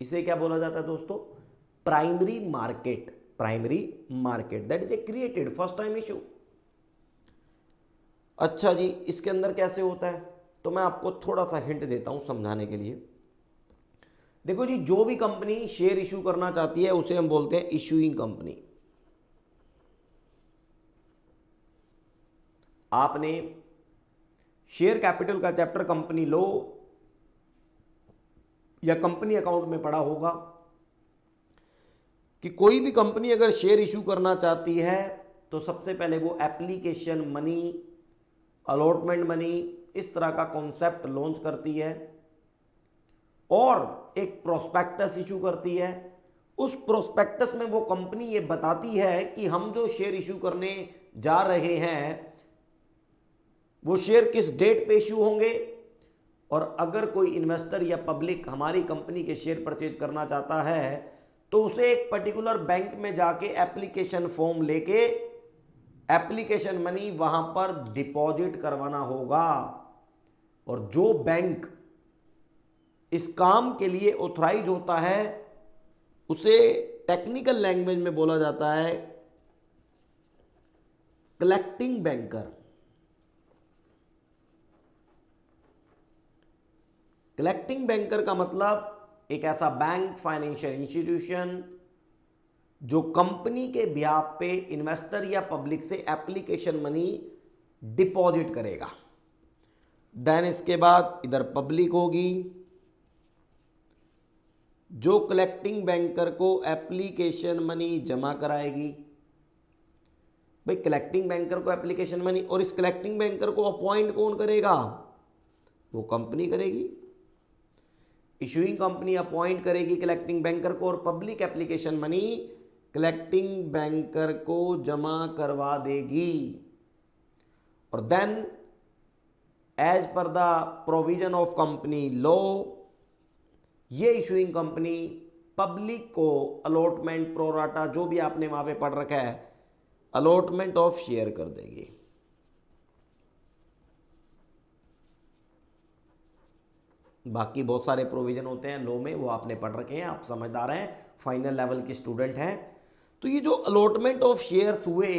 इसे क्या बोला जाता है दोस्तों, primary market that is A created first time issue. अच्छा जी, इसके अंदर कैसे होता है, तो मैं आपको थोड़ा सा हिंट देता हूं समझाने के लिए। देखो जी, जो भी कंपनी शेयर इशू करना चाहती है उसे हम बोलते हैं इशूइंग कंपनी। आपने शेयर कैपिटल का चैप्टर कंपनी लो या कंपनी अकाउंट में पढ़ा होगा कि कोई भी कंपनी अगर शेयर इशू करना चाहती है तो सबसे पहले वो एप्लीकेशन मनी, अलॉटमेंट मनी, इस तरह का कॉन्सेप्ट लॉन्च करती है और एक प्रोस्पेक्टस इशू करती है। उस प्रोस्पेक्टस में वो कंपनी ये बताती है कि हम जो शेयर इशू करने जा रहे हैं वो शेयर किस डेट पे इशू होंगे, और अगर कोई इन्वेस्टर या पब्लिक हमारी कंपनी के शेयर परचेज करना चाहता है तो उसे एक पर्टिकुलर बैंक में जाके एप्लीकेशन फॉर्म लेके एप्लीकेशन मनी वहां पर डिपॉजिट करवाना होगा। और जो बैंक इस काम के लिए ऑथराइज होता है उसे टेक्निकल लैंग्वेज में बोला जाता है कलेक्टिंग बैंकर। कलेक्टिंग बैंकर का मतलब एक ऐसा बैंक, फाइनेंशियल इंस्टीट्यूशन जो कंपनी के बिहाफ पे इन्वेस्टर या पब्लिक से एप्लीकेशन मनी डिपॉजिट करेगा। देन इसके बाद इधर पब्लिक होगी जो कलेक्टिंग बैंकर को एप्लीकेशन मनी जमा कराएगी। भाई कलेक्टिंग बैंकर को एप्लीकेशन मनी, और इस कलेक्टिंग बैंकर को अपॉइंट कौन करेगा, वो कंपनी करेगी। इशूइंग कंपनी अपॉइंट करेगी कलेक्टिंग बैंकर को और public application money collecting banker को जमा करवा देगी। और then as per the provision of company law ये इशूइंग कंपनी पब्लिक को अलॉटमेंट, प्रोराटा, जो भी आपने वहां पे पढ़ रखा है, अलॉटमेंट ऑफ शेयर कर देगी। बाकी बहुत सारे प्रोविजन होते हैं लॉ में, वो आपने पढ़ रखे हैं, आप समझदार हैं, फाइनल लेवल के स्टूडेंट हैं। तो ये जो अलॉटमेंट ऑफ शेयर्स हुए,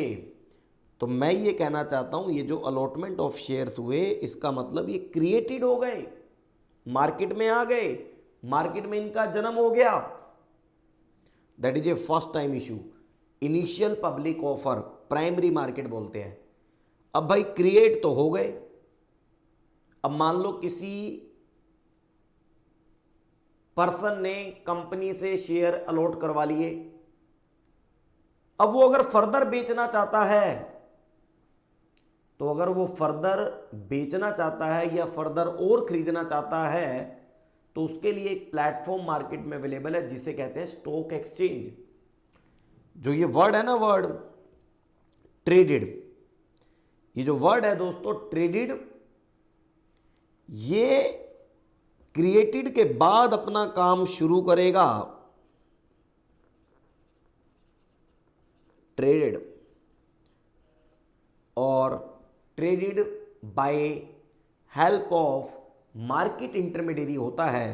तो मैं ये कहना चाहता हूं ये जो अलॉटमेंट ऑफ शेयर्स हुए इसका मतलब ये क्रिएटेड हो गए, मार्केट में आ गए, मार्केट में इनका जन्म हो गया। That is A first time issue, initial public offer, primary market बोलते हैं। अब भाई क्रिएट तो हो गए। अब मान लो किसी पर्सन ने कंपनी से शेयर अलॉट करवा लिए, अब वो अगर फर्दर बेचना चाहता है, तो अगर वो फर्दर बेचना चाहता है या फर्दर और खरीदना चाहता है तो उसके लिए एक प्लेटफॉर्म मार्केट में अवेलेबल है जिसे कहते हैं स्टॉक एक्सचेंज। जो ये वर्ड है ना, वर्ड ट्रेडेड, ये जो वर्ड है दोस्तों ट्रेडेड, ये क्रिएटेड के बाद अपना काम शुरू करेगा। ट्रेडेड और traded by help of market intermediary होता है,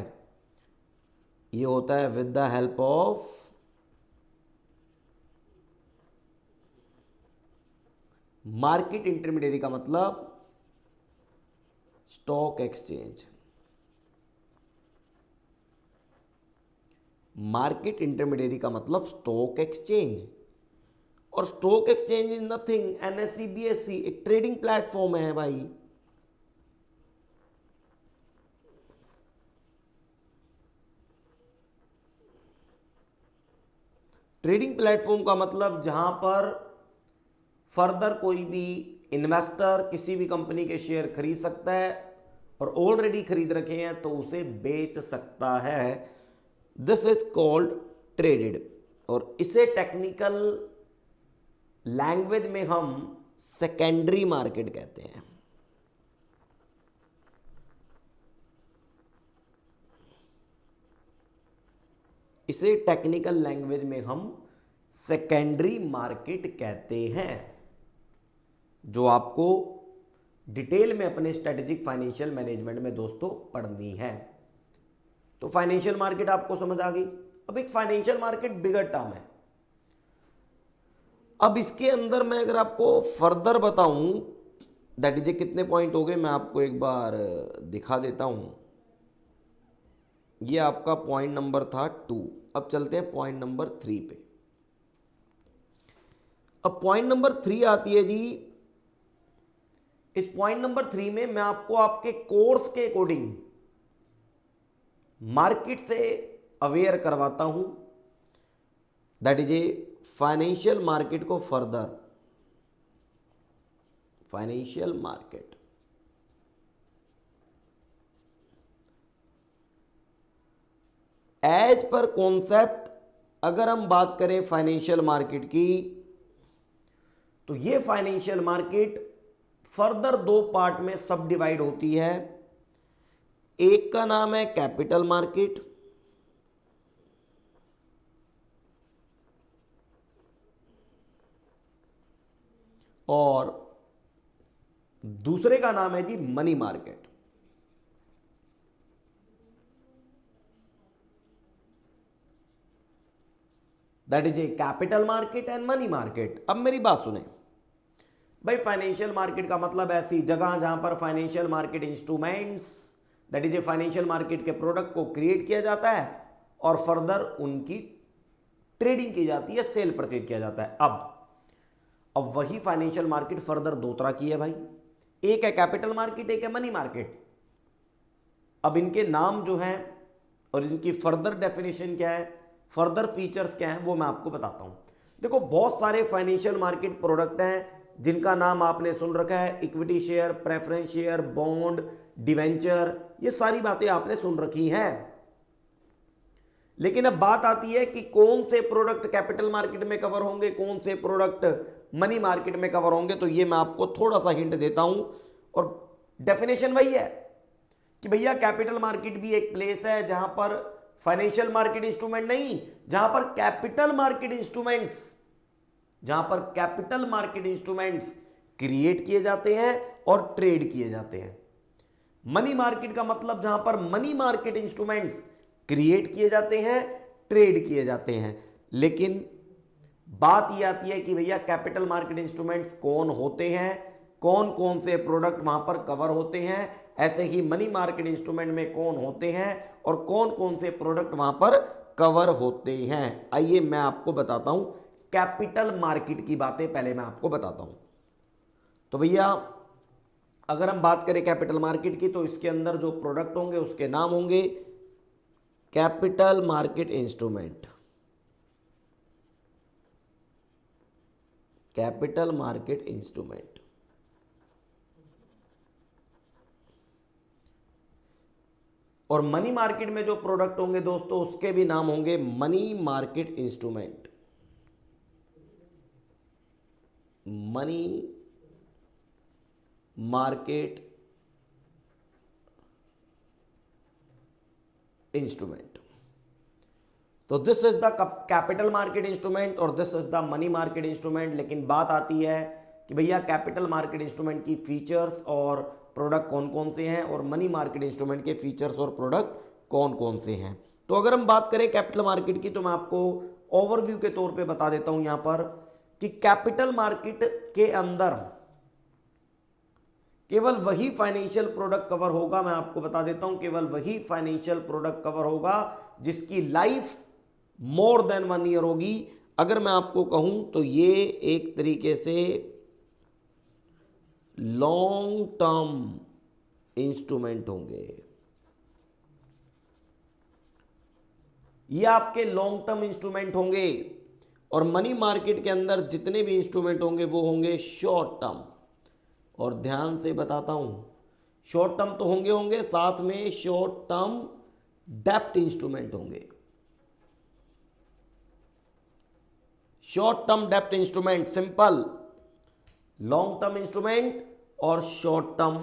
ये होता है with the help of market intermediary का मतलब स्टॉक एक्सचेंज। मार्केट इंटरमीडिएरी का मतलब स्टॉक एक्सचेंज, और stock exchange is nothing, NSC BSC एक ट्रेडिंग प्लेटफॉर्म है भाई। ट्रेडिंग प्लेटफॉर्म का मतलब जहां पर फर्दर कोई भी इन्वेस्टर किसी भी कंपनी के शेयर खरीद सकता है और ऑलरेडी खरीद रखे हैं तो उसे बेच सकता है। दिस इज कॉल्ड ट्रेडेड, और इसे टेक्निकल लैंग्वेज में हम सेकेंडरी मार्केट कहते हैं। इसे टेक्निकल लैंग्वेज में हम सेकेंडरी मार्केट कहते हैं, जो आपको डिटेल में अपने स्ट्रेटेजिक फाइनेंशियल मैनेजमेंट में दोस्तों पढ़नी है। तो फाइनेंशियल मार्केट आपको समझ आ गई। अब एक फाइनेंशियल मार्केट बिगर टर्म है। अब इसके अंदर मैं अगर आपको फर्दर बताऊं, दैट इज कितने पॉइंट हो गए मैं आपको एक बार दिखा देता हूं। ये आपका पॉइंट नंबर था 2। अब चलते हैं पॉइंट नंबर 3 पे। अब पॉइंट नंबर 3 आती है जी। इस पॉइंट नंबर 3 में मैं आपको आपके कोर्स के अकॉर्डिंग मार्केट से अवेयर करवाता हूं, that is a financial market को further, financial market as per concept. अगर हम बात करें फाइनेंशियल मार्केट की, तो ये फाइनेंशियल मार्केट फर्दर 2 पार्ट में सब डिवाइड होती है। एक का नाम है कैपिटल मार्केट और दूसरे का नाम है जी money market. That is a capital market and money market. अब मेरी बात सुने भाई, फाइनेंशियल मार्केट का मतलब ऐसी जगह जहां पर financial market instruments, that is a financial market के प्रोडक्ट को क्रिएट किया जाता है और फर्दर उनकी ट्रेडिंग की जाती है, सेल परचेज किया जाता है। अब वही फाइनेंशियल मार्केट फर्दर 2 तरह की है भाई, एक है कैपिटल मार्केट, एक है मनी मार्केट। अब इनके नाम जो हैं और इनकी फर्दर डेफिनेशन क्या है, फर्दर फीचर्स क्या हैं, वो मैं आपको बताता हूं। देखो, बहुत सारे फाइनेंशियल मार्केट प्रोडक्ट हैं जिनका नाम आपने सुन रखा है, equity share, preference share, bond, debenture, ये सारी बातें आपने सुन रखी हैं। लेकिन अब बात आती है कि कौन से प्रोडक्ट कैपिटल मार्केट में कवर होंगे, कौन से प्रोडक्ट मनी मार्केट में कवर होंगे। तो ये मैं आपको थोड़ा सा हिंट देता हूं और डेफिनेशन वही है कि भैया कैपिटल मार्केट भी एक प्लेस है जहां पर फाइनेंशियल मार्केट इंस्ट्रूमेंट नहीं, जहां पर कैपिटल मार्केट इंस्ट्रूमेंट्स, जहां पर कैपिटल मार्केट इंस्ट्रूमेंट्स क्रिएट किए जाते हैं और ट्रेड किए जाते हैं। मनी मार्केट का मतलब जहां पर मनी मार्केट इंस्ट्रूमेंट्स क्रिएट किए जाते हैं, ट्रेड किए जाते हैं। लेकिन बात यह आती है कि भैया कैपिटल मार्केट इंस्ट्रूमेंट्स कौन होते हैं, कौन कौन से प्रोडक्ट वहां पर कवर होते हैं, ऐसे ही मनी मार्केट इंस्ट्रूमेंट में कौन होते हैं और कौन कौन से प्रोडक्ट वहां पर कवर होते हैं। आइए मैं आपको बताता हूं कैपिटल मार्केट की बातें, पहले मैं आपको बताता हूं। तो भैया अगर हम बात करें कैपिटल मार्केट की, तो इसके अंदर जो प्रोडक्ट होंगे उसके नाम होंगे capital market instrument, capital market instrument. और मनी मार्केट में जो प्रोडक्ट होंगे दोस्तों, उसके भी नाम होंगे money market instrument, money market instrument. तो this is the capital market instrument और this is the money market instrument. लेकिन बात आती है कि भैया कैपिटल मार्केट इंस्ट्रूमेंट की फीचर्स और प्रोडक्ट कौन कौन से हैं और मनी मार्केट इंस्ट्रूमेंट के फीचर्स और प्रोडक्ट कौन कौन से हैं। तो अगर हम बात करें कैपिटल मार्केट की, तो मैं आपको ओवरव्यू के तौर पे बता देता हूं यहां पर कि कैपिटल मार्केट के अंदर केवल वही फाइनेंशियल प्रोडक्ट कवर होगा, मैं आपको बता देता हूं, केवल वही फाइनेंशियल प्रोडक्ट कवर होगा जिसकी लाइफ मोर देन 1 ईयर होगी। अगर मैं आपको कहूं तो ये एक तरीके से लॉन्ग टर्म इंस्ट्रूमेंट होंगे, ये आपके लॉन्ग टर्म इंस्ट्रूमेंट होंगे। और मनी मार्केट के अंदर जितने भी इंस्ट्रूमेंट होंगे वो होंगे शॉर्ट टर्म। और ध्यान से बताता हूं, शॉर्ट टर्म तो होंगे होंगे, साथ में शॉर्ट टर्म डेप्ट इंस्ट्रूमेंट होंगे, शॉर्ट टर्म डेप्ट instrument, simple, long term instrument और शॉर्ट टर्म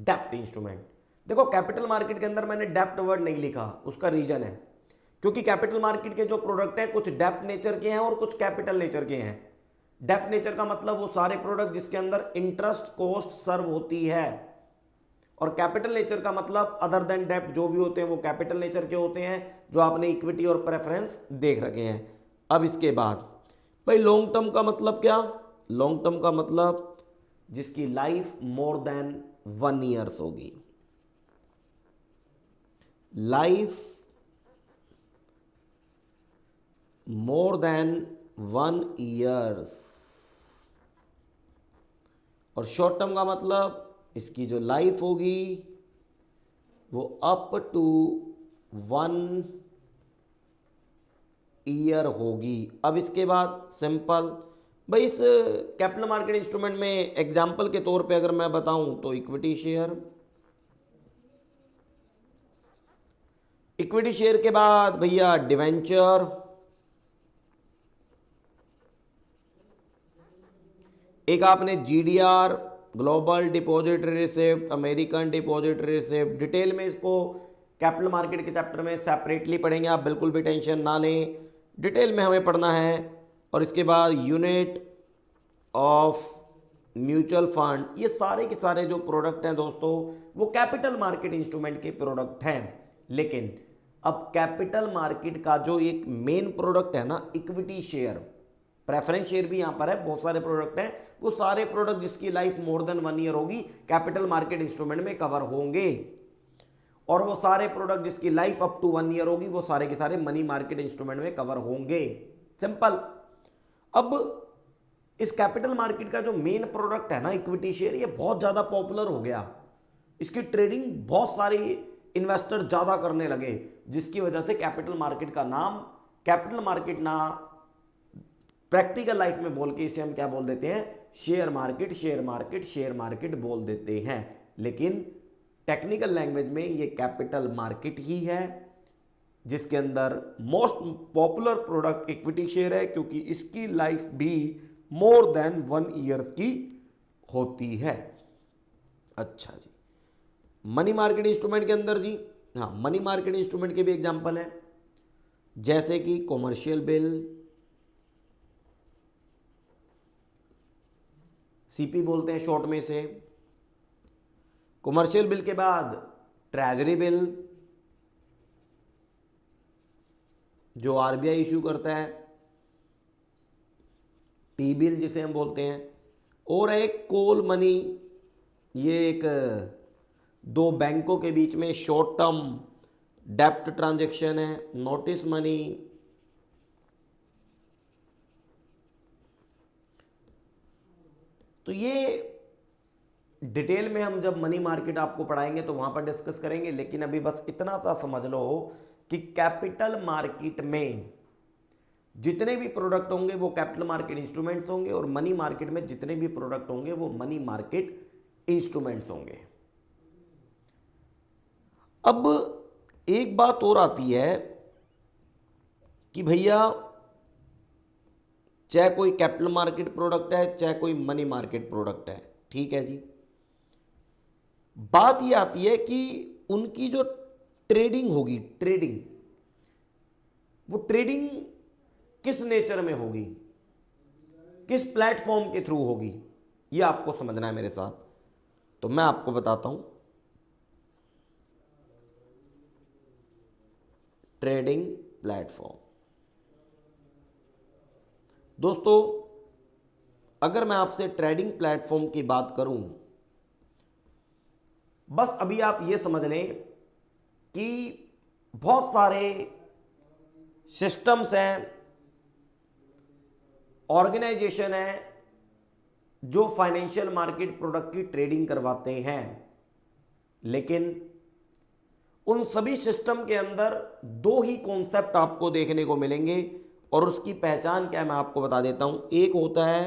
डेप्ट इंस्ट्रूमेंट। देखो कैपिटल मार्केट के अंदर मैंने डेप्ट वर्ड नहीं लिखा, उसका रीजन है क्योंकि कैपिटल मार्केट के जो प्रोडक्ट हैं कुछ डेप्ट नेचर के हैं और कुछ कैपिटल नेचर के हैं। डेप्ट नेचर का मतलब वो सारे प्रोडक्ट जिसके अंदर इंटरेस्ट कॉस्ट सर्व होती है और कैपिटल नेचर का मतलब अदर देन डेब्ट जो भी होते हैं वो कैपिटल नेचर के होते हैं, जो आपने इक्विटी और प्रेफरेंस देख रखे हैं। अब इसके बाद भाई लॉन्ग टर्म का मतलब क्या? लॉन्ग टर्म का मतलब जिसकी लाइफ मोर देन 1 ईयर्स होगी, लाइफ मोर देन 1 ईयर्स। और शॉर्ट टर्म का मतलब इसकी जो लाइफ होगी वो अप टू 1 ईयर होगी। अब इसके बाद सिंपल भाई इस कैपिटल मार्केट इंस्ट्रूमेंट में एग्जांपल के तौर पे अगर मैं बताऊं तो इक्विटी शेयर, इक्विटी शेयर के बाद भैया डिवेंचर, एक आपने GDR global depository receipt, American depository receipt, detail में इसको कैपिटल मार्केट के चैप्टर में सेपरेटली पढ़ेंगे, आप बिल्कुल भी टेंशन ना लें, डिटेल में हमें पढ़ना है। और इसके बाद यूनिट ऑफ म्यूचुअल फंड, ये सारे के सारे जो प्रोडक्ट हैं दोस्तों वो कैपिटल मार्केट इंस्ट्रूमेंट के प्रोडक्ट हैं। लेकिन अब कैपिटल मार्केट का जो एक मेन प्रोडक्ट है ना इक्विटी शेयर, प्रेफरेंस शेयर भी यहां पर है, बहुत सारे प्रोडक्ट हैं, वो सारे प्रोडक्ट जिसकी लाइफ मोर देन 1 ईयर होगी कैपिटल मार्केट इंस्ट्रूमेंट में कवर होंगे। और वो सारे प्रोडक्ट जिसकी लाइफ अप टू 1 ईयर होगी वो सारे के सारे मनी मार्केट इंस्ट्रूमेंट में कवर होंगे। सिंपल। अब इस कैपिटल मार्केट का जो मेन प्रोडक्ट है ना इक्विटी शेयर, ये बहुत ज्यादा पॉपुलर हो गया, इसकी ट्रेडिंग बहुत सारे इन्वेस्टर ज्यादा करने लगे, जिसकी वजह से कैपिटल मार्केट का नाम कैपिटल मार्केट ना प्रैक्टिकल लाइफ में बोल के इसे हम क्या बोल देते हैं, share market, share market, share market बोल देते हैं। लेकिन टेक्निकल लैंग्वेज में ये कैपिटल मार्केट ही है, जिसके अंदर most popular product equity share है, क्योंकि इसकी लाइफ भी मोर देन 1 ईयर्स की होती है। अच्छा जी, मनी मार्केट इंस्ट्रूमेंट के अंदर जी, हाँ मनी मार्केट इंस्ट्रूमेंट के भी एग्जांपल है, जैसे कि कॉमर्शियल बिल, सीपी बोलते हैं शॉर्ट में से। कॉमर्शियल बिल के बाद ट्रेजरी बिल जो आरबीआई इशू करता है, टी बिल जिसे हम बोलते हैं, और एक कॉल मनी, ये एक दो बैंकों के बीच में शॉर्ट टर्म डेप्ट ट्रांजैक्शन है, नोटिस मनी। तो ये डिटेल में हम जब मनी मार्केट आपको पढ़ाएंगे तो वहां पर डिस्कस करेंगे, लेकिन अभी बस इतना सा समझ लो कि कैपिटल मार्केट में जितने भी प्रोडक्ट होंगे वो कैपिटल मार्केट इंस्ट्रूमेंट्स होंगे, और मनी मार्केट में जितने भी प्रोडक्ट होंगे वो मनी मार्केट इंस्ट्रूमेंट्स होंगे। अब एक बात और आती है कि भैया चाहे कोई कैपिटल मार्केट प्रोडक्ट है चाहे कोई मनी मार्केट प्रोडक्ट है, ठीक है जी, बात यह आती है कि उनकी जो ट्रेडिंग होगी, ट्रेडिंग, वो ट्रेडिंग किस नेचर में होगी, किस प्लेटफॉर्म के थ्रू होगी, ये आपको समझना है मेरे साथ। तो मैं आपको बताता हूं, ट्रेडिंग प्लेटफॉर्म। दोस्तों अगर मैं आपसे ट्रेडिंग प्लेटफॉर्म की बात करूं, बस अभी आप ये समझ लें कि बहुत सारे सिस्टम्स हैं, ऑर्गेनाइजेशन है जो फाइनेंशियल मार्केट प्रोडक्ट की ट्रेडिंग करवाते हैं, लेकिन उन सभी सिस्टम के अंदर दो ही कॉन्सेप्ट आपको देखने को मिलेंगे, और उसकी पहचान क्या है मैं आपको बता देता हूं। एक होता है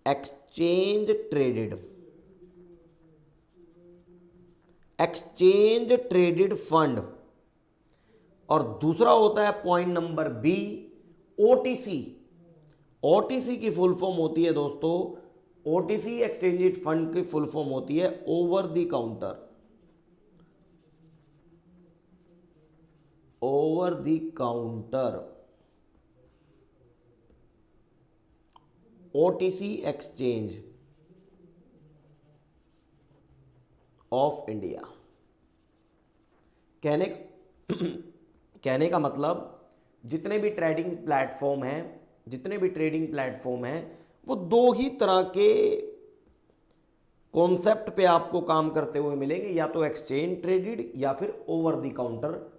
exchange traded, exchange traded fund, और दूसरा होता है point number B, OTC. OTC की फुल फॉर्म होती है दोस्तों, ओटीसी एक्सचेंज फंड की फुल फॉर्म होती है over the counter, over the counter, OTC exchange. Of India. कहने का मतलब जितने भी ट्रेडिंग प्लेटफॉर्म हैं वो दो ही तरह के कॉन्सेप्ट पे आपको काम करते हुए मिलेंगे, या तो एक्सचेंज ट्रेडेड या फिर over the counter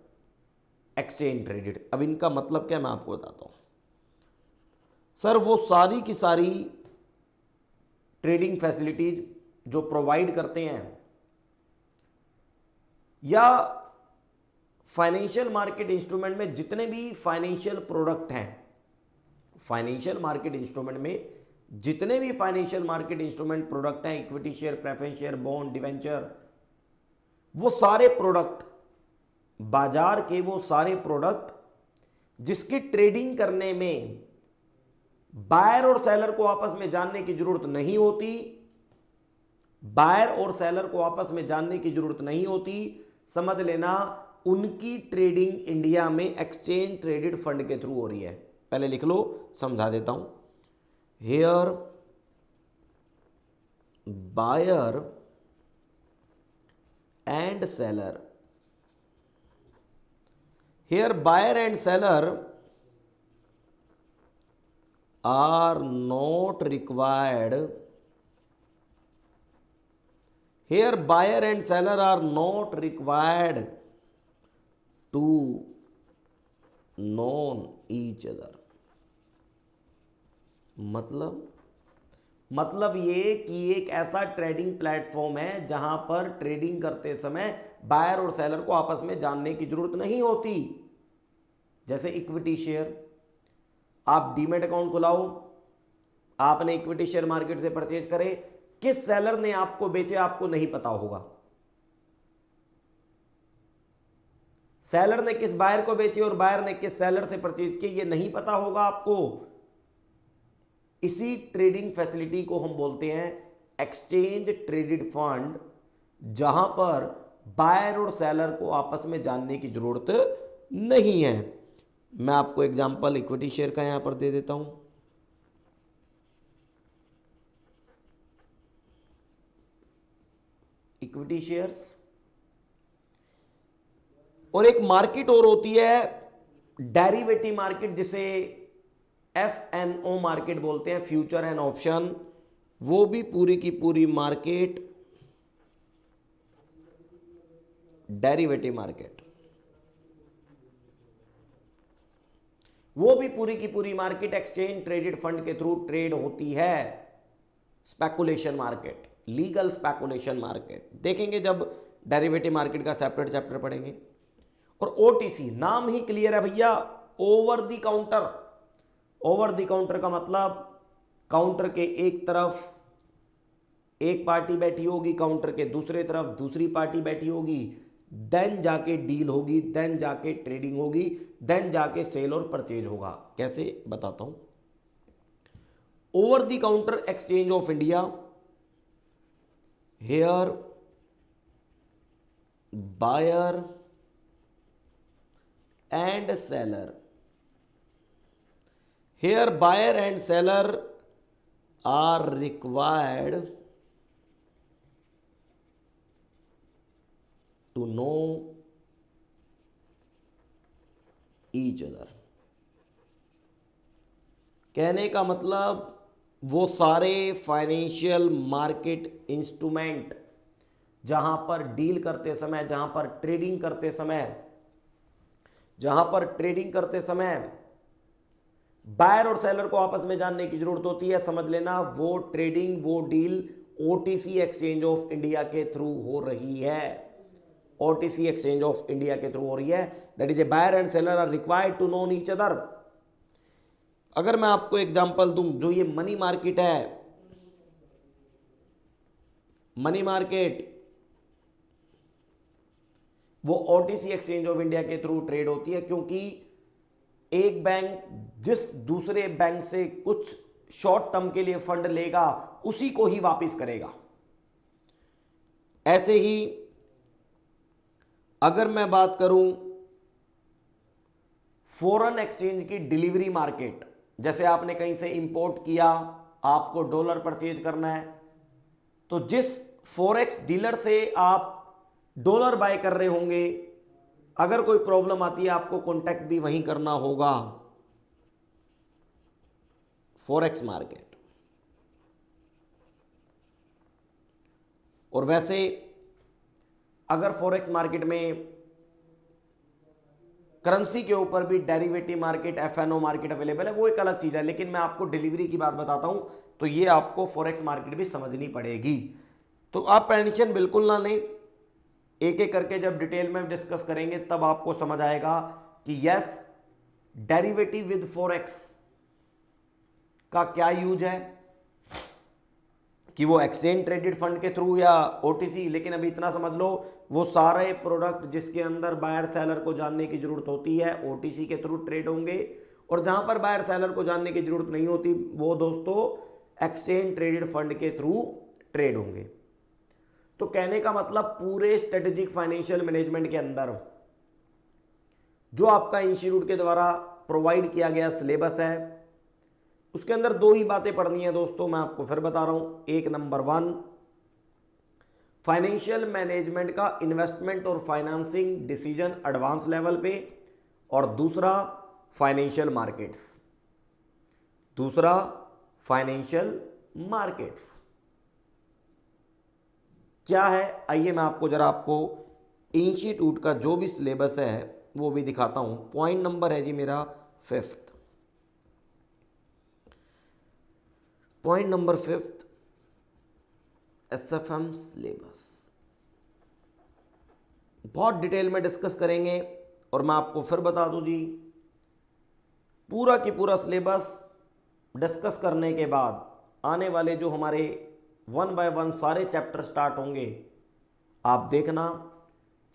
exchange traded. अब इनका मतलब क्या मैं आपको बताता हूं। सर वो सारी की सारी ट्रेडिंग फैसिलिटीज जो प्रोवाइड करते हैं या फाइनेंशियल मार्केट इंस्ट्रूमेंट में जितने भी फाइनेंशियल प्रोडक्ट हैं, फाइनेंशियल मार्केट इंस्ट्रूमेंट में जितने भी फाइनेंशियल मार्केट इंस्ट्रूमेंट प्रोडक्ट हैं, equity share, preference share, bond, debenture, वो सारे प्रोडक्ट, बाजार के वो सारे प्रोडक्ट जिसकी ट्रेडिंग करने में बायर और सेलर को आपस में जानने की जरूरत नहीं होती, बायर और सेलर को आपस में जानने की जरूरत नहीं होती, समझ लेना उनकी ट्रेडिंग इंडिया में एक्सचेंज ट्रेडेड फंड के थ्रू हो रही है। पहले लिख लो, समझा देता हूं। Here buyer and seller, here buyer and seller are not required, here buyer and seller are not required to know each other। मतलब ये कि एक ऐसा ट्रेडिंग प्लेटफॉर्म है जहां पर ट्रेडिंग करते समय बायर और सेलर को आपस में जानने की जरूरत नहीं होती। जैसे इक्विटी शेयर, आप डीमेट अकाउंट खुलाओ, आपने इक्विटी शेयर मार्केट से परचेज करे, किस सेलर ने आपको बेचे आपको नहीं पता होगा, सेलर ने किस बायर को बेचे और बायर ने किस सेलर से परचेज किए ये नहीं पता होगा आपको। इसी ट्रेडिंग फैसिलिटी को हम बोलते हैं एक्सचेंज ट्रेडेड फंड, जहां पर बायर और सेलर को आपस में जानने की जरूरत नहीं है। मैं आपको एग्जांपल इक्विटी शेयर का यहां पर दे देता हूं। इक्विटी शेयर्स, और एक मार्केट और होती है डेरिवेटिव मार्केट, जिसे FNO मार्केट बोलते हैं, फ्यूचर एंड ऑप्शन। वो भी पूरी की पूरी मार्केट डेरिवेटिव मार्केट, वो भी पूरी की पूरी मार्केट एक्सचेंज ट्रेडेड फंड के थ्रू ट्रेड होती है। Speculation market, legal speculation market देखेंगे जब डेरिवेटिव मार्केट का सेपरेट चैप्टर पढ़ेंगे। और OTC, नाम ही क्लियर है भैया, over the counter. Over the counter का मतलब काउंटर के एक तरफ एक पार्टी बैठी होगी, काउंटर के दूसरे तरफ दूसरी पार्टी बैठी होगी, देन जाके डील होगी, देन जाके ट्रेडिंग होगी, देन जाके सेल और परचेज होगा। कैसे बताता हूं। Over the counter exchange of India, here buyer and seller, here buyer and seller are required to know each other. कहने का मतलब वो सारे फाइनेंशियल मार्केट इंस्ट्रूमेंट जहां पर डील करते समय, जहां पर ट्रेडिंग करते समय बायर और सेलर को आपस में जानने की जरूरत होती है, समझ लेना वो ट्रेडिंग, वो deal OTC exchange of India के थ्रू हो रही है। OTC एक्सचेंज ऑफ इंडिया के थ्रू हो रही है। That is a buyer and seller are required to know each other. अगर मैं आपको एग्जांपल दूं, जो ये मनी मार्केट है, मनी मार्केट वो OTC एक्सचेंज ऑफ इंडिया के थ्रू ट्रेड होती है, क्योंकि एक बैंक जिस दूसरे बैंक से कुछ शॉर्ट टर्म के लिए फंड लेगा उसी को ही वापस करेगा। ऐसे ही अगर मैं बात करूं फॉरेन एक्सचेंज की डिलीवरी मार्केट, जैसे आपने कहीं से इंपोर्ट किया, आपको डॉलर परचेज करना है, तो जिस फॉरेक्स डीलर से आप डॉलर बाय कर रहे होंगे, अगर कोई प्रॉब्लम आती है आपको कॉन्टैक्ट भी वहीं करना होगा, फॉरेक्स मार्केट। और वैसे अगर फॉरेक्स मार्केट में करेंसी के ऊपर भी derivative market, FNO market available है, वो एक अलग चीज है, लेकिन मैं आपको डिलीवरी की बात बताता हूं, तो ये आपको फॉरेक्स मार्केट भी समझनी पड़ेगी। तो आप टेंशन बिल्कुल ना लें, एक एक करके जब डिटेल में डिस्कस करेंगे तब आपको समझ आएगा कि यस, डेरिवेटिव विद फॉरेक्स का क्या यूज है, कि वो एक्सचेंज ट्रेडेड फंड के थ्रू या ओटीसी। लेकिन अभी इतना समझ लो, वो सारे प्रोडक्ट जिसके अंदर बायर सेलर को जानने की जरूरत होती है ओटीसी के थ्रू ट्रेड होंगे, और जहां पर बायर सेलर को जानने की जरूरत नहीं होती वो दोस्तों एक्सचेंज ट्रेडेड फंड के थ्रू ट्रेड होंगे। तो कहने का मतलब पूरे स्ट्रेटेजिक फाइनेंशियल मैनेजमेंट के अंदर जो आपका इंस्टीट्यूट के द्वारा प्रोवाइड किया गया सिलेबस है, उसके अंदर दो ही बातें पढ़नी है दोस्तों, मैं आपको फिर बता रहा हूं। एक, नंबर 1 फाइनेंशियल मैनेजमेंट का इन्वेस्टमेंट और फाइनेंसिंग डिसीजन एडवांस लेवल पे, और दूसरा फाइनेंशियल मार्केट्स। दूसरा फाइनेंशियल मार्केट्स क्या है, आइए मैं आपको जरा आपको इंस्टीट्यूट का जो भी सिलेबस है वो भी दिखाता हूं। पॉइंट नंबर है जी मेरा 5th, point number 5th, SFM syllabus बहुत डिटेल में डिस्कस करेंगे। और मैं आपको फिर बता दूं जी, पूरा की पूरा सिलेबस डिस्कस करने के बाद आने वाले जो हमारे 1 बाय 1 सारे चैप्टर स्टार्ट होंगे, आप देखना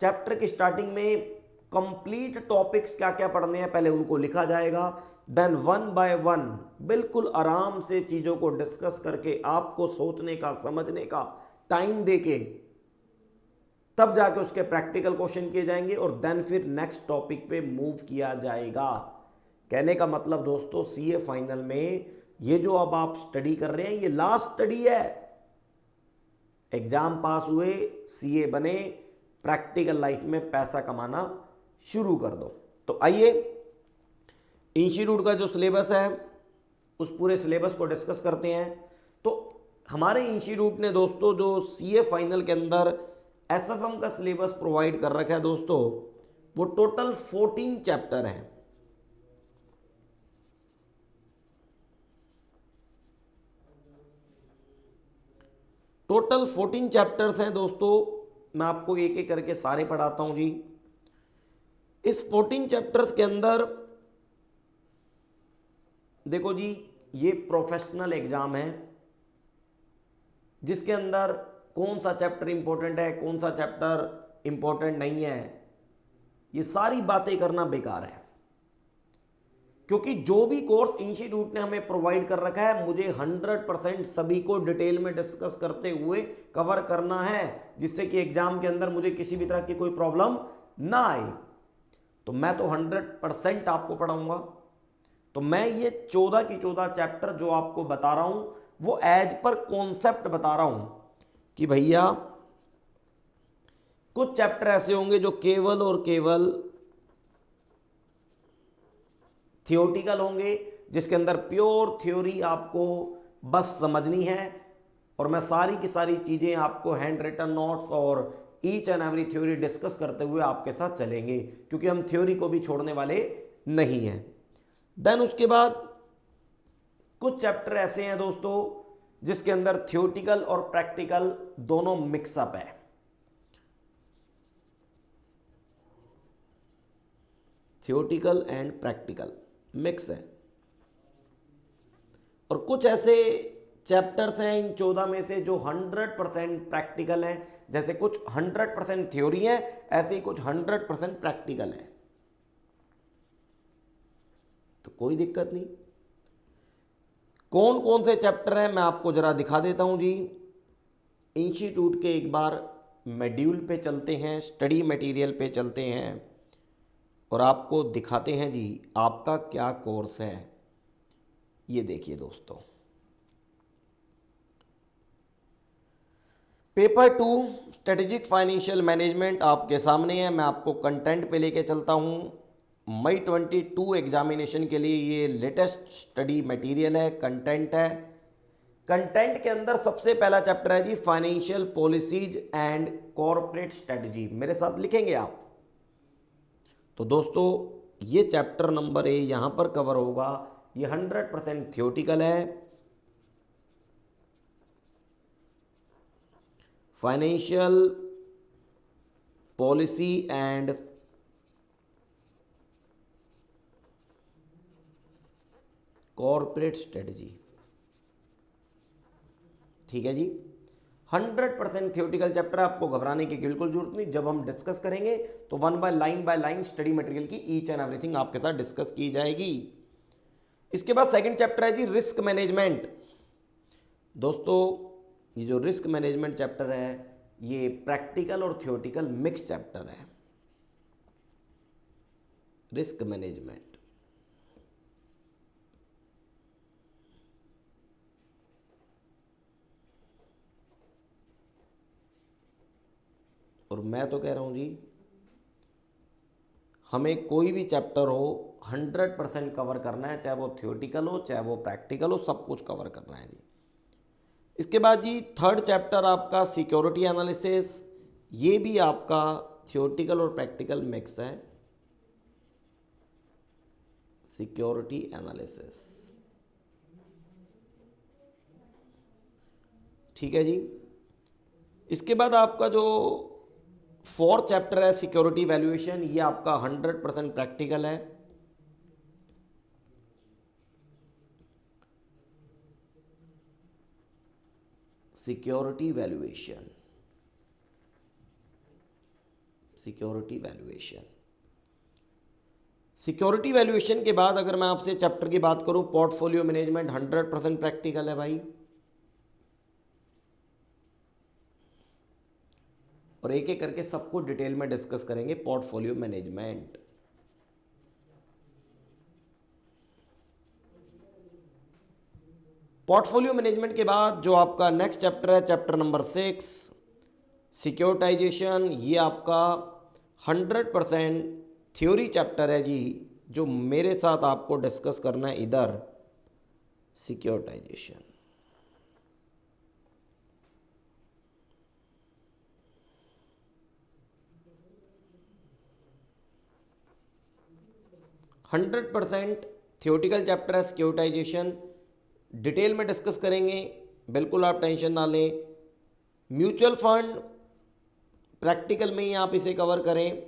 चैप्टर की स्टार्टिंग में कंप्लीट टॉपिक्स क्या क्या पढ़ने हैं पहले उनको लिखा जाएगा, देन 1 बाय 1 बिल्कुल आराम से चीजों को डिस्कस करके आपको सोचने का, समझने का टाइम देके तब जाके उसके प्रैक्टिकल क्वेश्चन किए जाएंगे, और देन फिर नेक्स्ट टॉपिक पे मूव किया जाएगा। कहने का मतलब दोस्तों, सीए फाइनल में ये जो अब आप स्टडी कर रहे हैं ये लास्ट स्टडी है। एग्जाम पास हुए, सीए बने, प्रैक्टिकल लाइफ में पैसा कमाना शुरू कर दो। तो आइए इंस्टीट्यूट का जो सिलेबस है उस पूरे सिलेबस को डिस्कस करते हैं। तो हमारे इंस्टीट्यूट ने दोस्तों जो सीए फाइनल के अंदर एसएफएम का सिलेबस प्रोवाइड कर रखा है दोस्तों, वो टोटल 14 चैप्टर हैं। टोटल 14 चैप्टर्स हैं दोस्तों, मैं आपको एक एक करके सारे पढ़ाता हूं जी। इस 14 चैप्टर्स के अंदर देखो जी, ये प्रोफेशनल एग्जाम है जिसके अंदर कौन सा चैप्टर इंपॉर्टेंट है, कौन सा चैप्टर इंपॉर्टेंट नहीं है, ये सारी बातें करना बेकार है। क्योंकि जो भी कोर्स इंस्टीट्यूट ने हमें प्रोवाइड कर रखा है, मुझे 100% सभी को डिटेल में डिस्कस करते हुए कवर करना है, जिससे कि एग्जाम के अंदर मुझे किसी भी तरह की कोई प्रॉब्लम ना आए। तो मैं तो 100% आपको पढ़ाऊंगा। तो मैं ये 14 की 14 चैप्टर जो आपको बता रहा हूं वो एज पर कॉन्सेप्ट बता रहा हूं कि भैया कुछ चैप्टर ऐसे होंगे जो केवल और केवल थियोटिकल होंगे, जिसके अंदर प्योर थ्योरी आपको बस समझनी है, और मैं सारी की सारी चीजें आपको हैंड रिटन नोट्स और each and every theory discuss करते हुए आपके साथ चलेंगे, क्योंकि हम थ्योरी को भी छोड़ने वाले नहीं हैं। देन उसके बाद कुछ चैप्टर ऐसे हैं दोस्तों जिसके अंदर थियोटिकल और प्रैक्टिकल दोनों मिक्सअप है। थियोटिकल एंड प्रैक्टिकल मिक्स है। और कुछ ऐसे चैप्टर्स हैं इन 14 में से जो 100% प्रैक्टिकल हैं, जैसे कुछ 100% थ्योरी है, ऐसे ही कुछ 100% प्रैक्टिकल है। तो कोई दिक्कत नहीं। कौन कौन से चैप्टर हैं मैं आपको जरा दिखा देता हूं जी। इंस्टीट्यूट के एक बार मॉड्यूल पे चलते हैं, स्टडी मटेरियल पे चलते हैं और आपको दिखाते हैं जी आपका क्या कोर्स है। ये देखिए दोस्तों, पेपर 2 स्ट्रेटेजिक फाइनेंशियल मैनेजमेंट आपके सामने है। मैं आपको कंटेंट पे लेके चलता हूँ। मई 22 एग्जामिनेशन के लिए ये लेटेस्ट स्टडी मटेरियल है, कंटेंट है। कंटेंट के अंदर सबसे पहला चैप्टर है जी financial policies and corporate strategy. मेरे साथ लिखेंगे आप। तो दोस्तों ये चैप्टर नंबर ए यहाँ पर कवर होगा। ये 100% थियोटिकल है। Financial policy and corporate strategy, ठीक है जी। 100% थियोटिकल चैप्टर, आपको घबराने की बिल्कुल जरूरत नहीं। जब हम डिस्कस करेंगे तो one by line study material की ईच एंड एवरीथिंग आपके साथ डिस्कस की जाएगी। इसके बाद सेकंड चैप्टर है जी रिस्क मैनेजमेंट। दोस्तों ये जो रिस्क मैनेजमेंट चैप्टर है ये प्रैक्टिकल और थियोटिकल मिक्स चैप्टर है। रिस्क मैनेजमेंट और मैं तो कह रहा हूं जी हमें कोई भी चैप्टर हो 100% कवर करना है, चाहे वो थियोटिकल हो चाहे वो प्रैक्टिकल हो, सब कुछ कवर करना है जी। इसके बाद जी थर्ड चैप्टर आपका सिक्योरिटी एनालिसिस। ये भी आपका थियोटिकल और प्रैक्टिकल मिक्स है। सिक्योरिटी एनालिसिस, ठीक है जी। इसके बाद आपका जो फोर्थ चैप्टर है सिक्योरिटी वैल्यूएशन, ये आपका 100% प्रैक्टिकल है। Security valuation, security valuation. Security valuation के बाद अगर मैं आपसे चैप्टर की बात करूं पोर्टफोलियो मैनेजमेंट, 100% प्रैक्टिकल है भाई। और एक एक करके सबको डिटेल में डिस्कस करेंगे। पोर्टफोलियो मैनेजमेंट, पोर्टफोलियो मैनेजमेंट के बाद जो आपका नेक्स्ट चैप्टर है चैप्टर नंबर 6 सिक्योरिटाइजेशन। ये आपका 100% थ्योरी चैप्टर है जी, जो मेरे साथ आपको डिस्कस करना है इधर। सिक्योरिटाइजेशन 100% थियोटिकल चैप्टर है सिक्योरिटाइजेशन, डिटेल में डिस्कस करेंगे, बिल्कुल आप टेंशन ना लें। म्यूचुअल फंड प्रैक्टिकल में ही आप इसे कवर करें,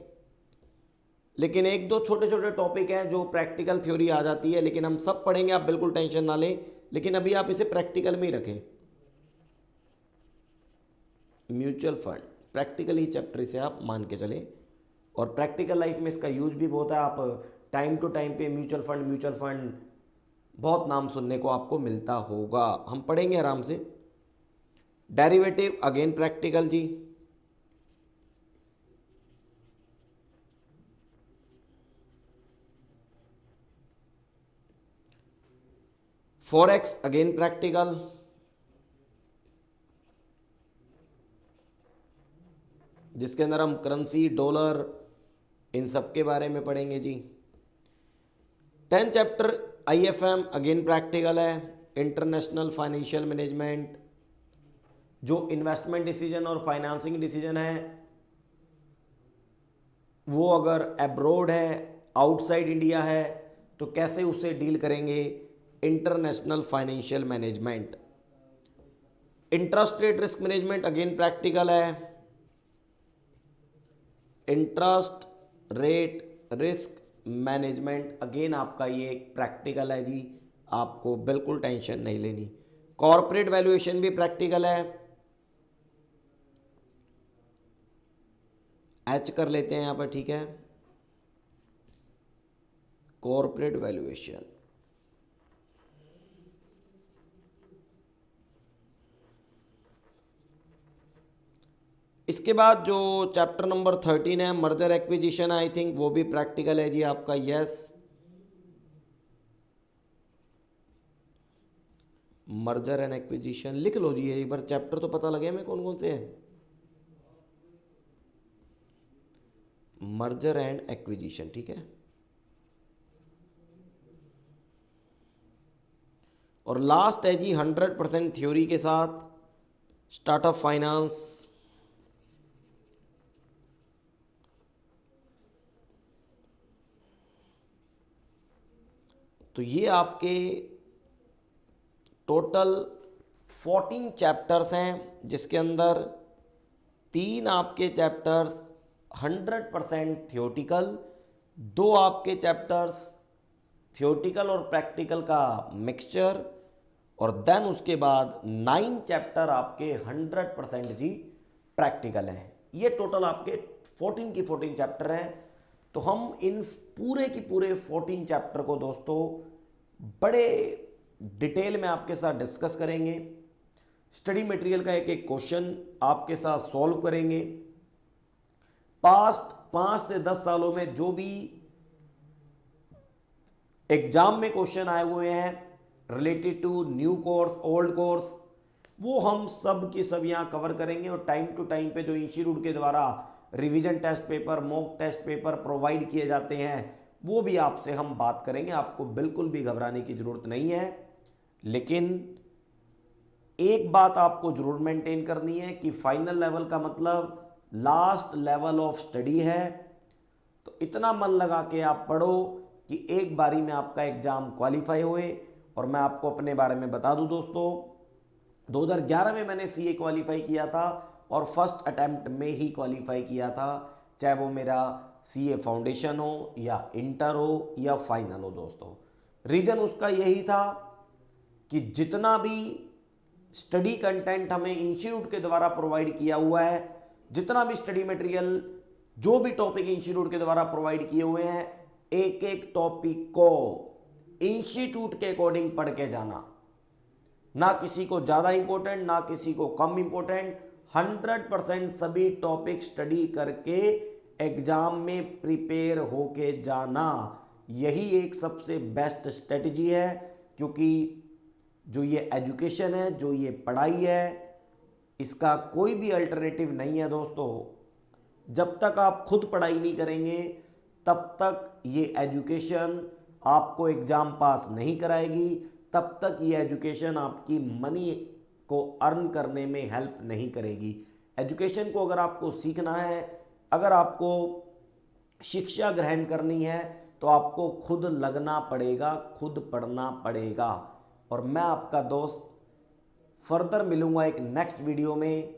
लेकिन एक दो छोटे छोटे टॉपिक हैं जो प्रैक्टिकल थ्योरी आ जाती है, लेकिन हम सब पढ़ेंगे, आप बिल्कुल टेंशन ना लें। लेकिन अभी आप इसे प्रैक्टिकल में ही रखें। म्यूचुअल फंड प्रैक्टिकल ही चैप्टर इसे आप मान के चलें, और प्रैक्टिकल लाइफ में इसका यूज भी बहुत है। आप टाइम टू टाइम पे म्यूचुअल फंड बहुत नाम सुनने को आपको मिलता होगा, हम पढ़ेंगे आराम से। डेरिवेटिव अगेन प्रैक्टिकल जी। Forex again practical. जिसके अंदर हम करेंसी, डॉलर, इन सब के बारे में पढ़ेंगे जी। 10th chapter IFM again practical है। इंटरनेशनल फाइनेंशियल मैनेजमेंट, जो इन्वेस्टमेंट डिसीजन और फाइनेंसिंग डिसीजन है वो अगर अब्रॉड है, आउटसाइड इंडिया है, तो कैसे उसे डील करेंगे। International financial management. Interest rate risk management again practical है। Interest rate risk management again आपका ये एक प्रैक्टिकल है जी, आपको बिल्कुल टेंशन नहीं लेनी। कॉर्पोरेट वैल्यूएशन भी प्रैक्टिकल है। एच कर लेते हैं यहाँ पर, ठीक है। कॉर्पोरेट वैल्यूएशन, इसके बाद जो चैप्टर नंबर 13 है मर्जर एक्विजिशन, आई थिंक वो भी प्रैक्टिकल है जी आपका, यस। मर्जर एंड एक्विजिशन लिख लो जी, एक बार चैप्टर तो पता लगे हमें कौन कौन से हैं। मर्जर एंड एक्विजिशन, ठीक है। और लास्ट है जी 100% थ्योरी के साथ स्टार्टअप फाइनेंस। तो ये आपके टोटल 14 चैप्टर्स हैं, जिसके अंदर 3 आपके चैप्टर्स 100% थियोटिकल, 2 आपके चैप्टर्स थियोटिकल और प्रैक्टिकल का मिक्सचर, और देन उसके बाद 9 चैप्टर आपके 100% जी प्रैक्टिकल हैं। ये टोटल आपके 14 की 14 चैप्टर हैं। तो हम इन पूरे की पूरे 14 चैप्टर को दोस्तों बड़े डिटेल में आपके साथ डिस्कस करेंगे। स्टडी मटेरियल का एक एक क्वेश्चन आपके साथ सॉल्व करेंगे। पास्ट 5 से 10 सालों में जो भी एग्जाम में क्वेश्चन आए हुए हैं related to new course, old course, वो हम सब की सब यहाँ कवर करेंगे। और टाइम टू टाइम पे जो इंस्टीट्यूट के द्वारा revision test paper, mock test paper provide किए जाते हैं, वो भी आपसे हम बात करेंगे। आपको बिल्कुल भी घबराने की ज़रूरत नहीं है। लेकिन एक बात आपको ज़रूर मेंटेन करनी है कि फाइनल लेवल का मतलब लास्ट लेवल ऑफ स्टडी है। तो इतना मन लगा के आप पढ़ो कि एक बारी में आपका एग्ज़ाम क्वालिफाई होए। और मैं आपको अपने बारे में बता दूं दोस्तों, 2011 में मैंने सीए क्वालिफाई किया था और फर्स्ट अटेम्प्ट में ही क्वालिफाई किया था, चाहे वो मेरा सीए फाउंडेशन हो या इंटर हो या फाइनल हो दोस्तों। रीज़न उसका यही था कि जितना भी स्टडी कंटेंट हमें इंस्टीट्यूट के द्वारा प्रोवाइड किया हुआ है, जितना भी स्टडी मटेरियल, जो भी टॉपिक इंस्टीट्यूट के द्वारा प्रोवाइड किए हुए हैं, एक एक टॉपिक को इंस्टीट्यूट के अकॉर्डिंग पढ़ के जाना, ना किसी को ज़्यादा इंपॉर्टेंट ना किसी को कम इंपॉर्टेंट, 100% सभी टॉपिक स्टडी करके एग्जाम में प्रिपेयर होके जाना। यही एक सबसे बेस्ट स्ट्रेटजी है। क्योंकि जो ये एजुकेशन है, जो ये पढ़ाई है, इसका कोई भी अल्टरनेटिव नहीं है दोस्तों। जब तक आप खुद पढ़ाई नहीं करेंगे तब तक ये एजुकेशन आपको एग्ज़ाम पास नहीं कराएगी, तब तक ये एजुकेशन आपकी मनी को अर्न करने में हेल्प नहीं करेगी। एजुकेशन को अगर आपको सीखना है, अगर आपको शिक्षा ग्रहण करनी है, तो आपको खुद लगना पड़ेगा, खुद पढ़ना पड़ेगा। और मैं आपका दोस्त फर्दर मिलूंगा एक नेक्स्ट वीडियो में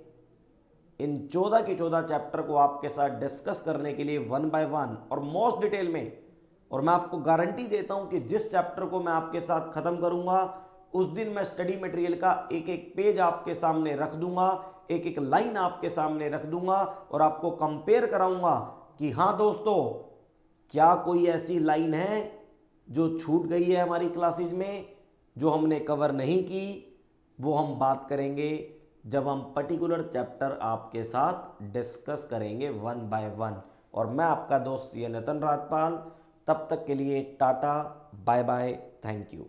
इन 14 के 14 चैप्टर को आपके साथ डिस्कस करने के लिए 1 बाय 1 और मोस्ट डिटेल में। और मैं आपको गारंटी देता हूं कि जिस चैप्टर को मैं आपके साथ खत्म करूंगा उस दिन मैं स्टडी मटेरियल का एक एक पेज आपके सामने रख दूंगा, एक एक लाइन आपके सामने रख दूंगा और आपको कंपेयर कराऊंगा कि हाँ दोस्तों, क्या कोई ऐसी लाइन है जो छूट गई है हमारी क्लासेज में, जो हमने कवर नहीं की। वो हम बात करेंगे जब हम पर्टिकुलर चैप्टर आपके साथ डिस्कस करेंगे 1 बाय 1। और मैं आपका दोस्त नितिन राजपाल, तब तक के लिए tata, bye bye, thank you.